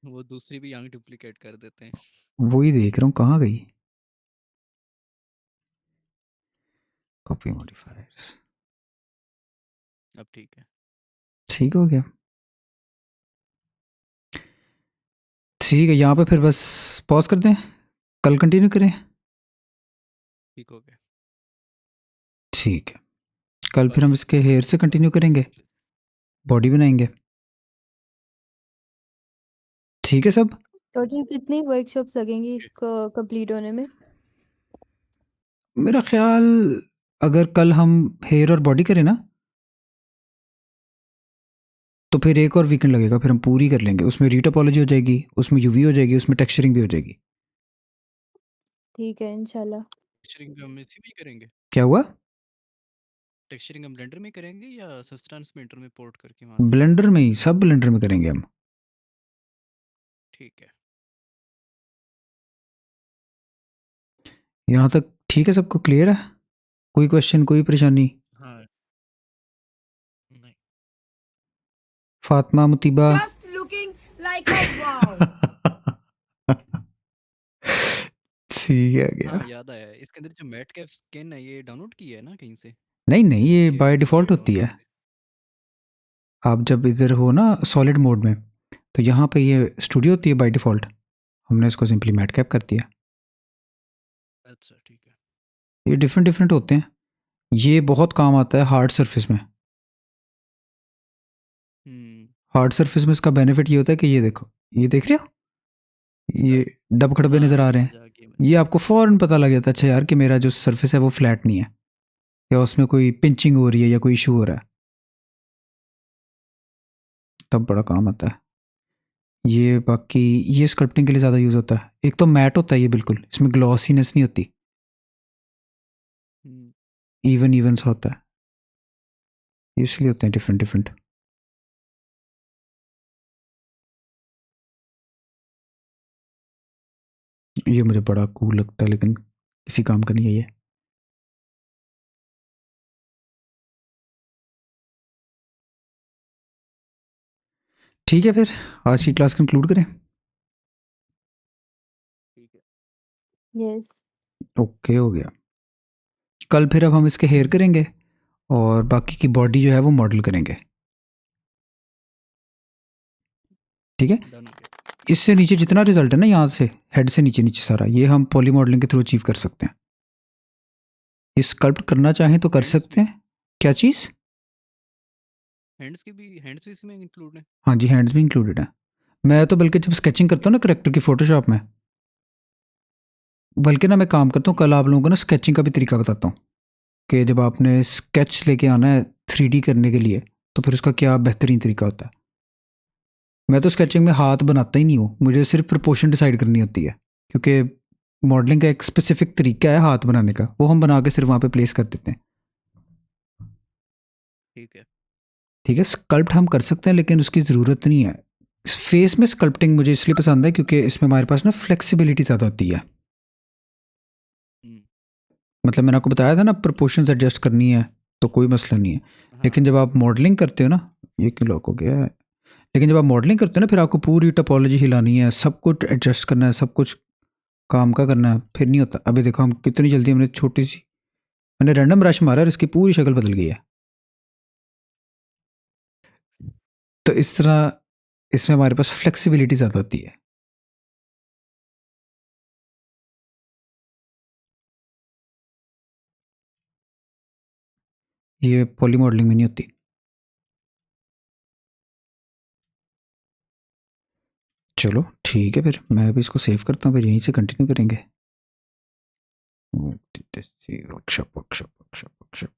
वो दूसरी भी यंग डुप्लीकेट कर देते हैं। वही देख रहा हूँ कहाँ गई कॉपी मॉडिफायर्स। अब ठीक है। ठीक हो गया। ठीक है, यहाँ पे फिर बस पॉज कर दें, कल कंटिन्यू करें। ठीक हो गया। ठीक है, कल फिर कल हम इसके हेयर से कंटिन्यू करेंगे, बॉडी बनाएंगे। ठीक है सब। टोटल कितनी वर्कशॉप्स लगेंगी इसको कंप्लीट होने में? मेरा ख्याल अगर कल हम हेयर और बॉडी करें ना तो फिर एक और वीकेंड लगेगा, फिर हम पूरी कर लेंगे। उसमें रीटोपोलॉजी हो जाएगी, उसमें यूवी हो जाएगी, उसमें टेक्सचरिंग भी हो जाएगी। ठीक है इंशाल्लाह। टेक्सचरिंग हम इसी में ही करेंगे। क्या हुआ? टेक्सचरिंग हम ब्लेंडर में करेंगे या सब्सटेंस में इंटर में पोर्ट करके वहां से? ब्लेंडर में ही, सब ब्लेंडर में करेंगे हम। ठीक है। यहाँ तक ठीक है, सबको क्लियर है? कोई क्वेश्चन, कोई परेशानी? हाँ। नहीं। Fatima, मुतीबा? Just looking like a wow. ठीक है हाँ क्या? याद आया, इसके अंदर जो मैट कैप स्किन है ये डाउनलोड की है ना कहीं से? नहीं नहीं, ये कि बाय फ्री डिफ़ॉल्ट है होती है। डाउनलोड? आप जब इधर हो ना सॉलिड मोड में, तो यहाँ पे ये स्टूडियो होती है बाय डिफ़ॉल्ट। हमने इसको सिंपली मैट कैप कर दिया। अच्छा ठीक है। ये डिफरेंट डिफरेंट होते हैं। ये बहुत काम आता है हार्ड सरफेस में। हार्ड सरफेस में इसका बेनिफिट ये होता है कि ये देखो, ये देख रहे हो, ये डब खड़बे हाँ नज़र आ रहे समझ हैं। आ गया मैं। ये आपको फ़ौरन पता लग जाता है, अच्छा यार कि मेरा जो सरफेस है वो फ्लैट नहीं है, या उसमें कोई पिंचिंग हो रही है या कोई इशू हो रहा है, तब बड़ा काम आता है ये। बाकी ये स्कल्पटिंग के लिए ज़्यादा यूज़ होता है। एक तो मैट होता है ये, बिल्कुल इसमें ग्लॉसीनेस नहीं होती, हम्म, इवन इवन सा होता है। ये इसलिए होते हैं डिफरेंट डिफरेंट। ये मुझे बड़ा कूल लगता है, लेकिन किसी काम का नहीं है ये। ठीक है, फिर आज की क्लास कंक्लूड करें। ठीक है। यस। ओके हो गया। कल फिर अब हम इसके हेयर करेंगे और बाकी की बॉडी जो है वो मॉडल करेंगे। ठीक है, डन हो गया। इससे नीचे जितना रिजल्ट है ना, यहाँ से हेड से नीचे नीचे सारा, ये हम पॉली मॉडलिंग के थ्रू अचीव कर सकते हैं। ये स्कल्प्ट करना चाहें तो कर हैंड्स सकते भी हैं। क्या चीज़? हैंड्स भी इसमें इंक्लूड है? हाँ जी, हैंड्स भी इंक्लूडेड है। मैं तो बल्कि जब स्केचिंग करता हूँ ना करेक्टर की फोटोशॉप में, बल्कि ना मैं काम करता हूँ, कल आप लोगों को ना स्केचिंग का भी तरीका बताता हूँ कि जब आपने स्केच लेके आना है 3D करने के लिए तो फिर उसका क्या बेहतरीन तरीका होता है। मैं तो स्केचिंग में हाथ बनाता ही नहीं हूँ, मुझे सिर्फ प्रपोर्शन डिसाइड करनी होती है, क्योंकि मॉडलिंग का एक स्पेसिफिक तरीका है हाथ बनाने का, वो हम बना के सिर्फ वहाँ पे प्लेस कर देते हैं। ठीक है। ठीक है, स्कल्प्ट हम कर सकते हैं लेकिन उसकी ज़रूरत नहीं है। फेस में स्कल्प्टिंग मुझे इसलिए पसंद है क्योंकि इसमें हमारे पास ना फ्लेक्सिबिलिटी ज़्यादा होती है। हम्म, मतलब मैंने आपको बताया था ना, प्रोपोर्शंस एडजस्ट करनी है तो कोई मसला नहीं है। हाँ लेकिन जब आप मॉडलिंग करते हो ना, ये क्यों लॉक हो गया है? लेकिन जब आप मॉडलिंग करते हो ना, फिर आपको पूरी टोपोलॉजी हिलानी है, सब कुछ एडजस्ट करना है, सब कुछ काम का करना है, फिर नहीं होता। अभी देखो हम कितनी जल्दी हमने छोटी सी, मैंने रैंडम ब्रश मारा और इसकी पूरी शक्ल बदल गई है। तो इस तरह इसमें हमारे पास फ्लेक्सिबिलिटी ज़्यादा होती है। ये पॉली मॉडलिंग में नहीं होती। चलो ठीक है, फिर मैं अभी इसको सेव करता हूँ, फिर यहीं से कंटिन्यू करेंगे। Workshop workshop workshop workshop.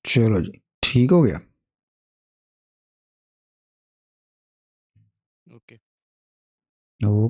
चलो जी, ठीक हो गया। ओके। ओ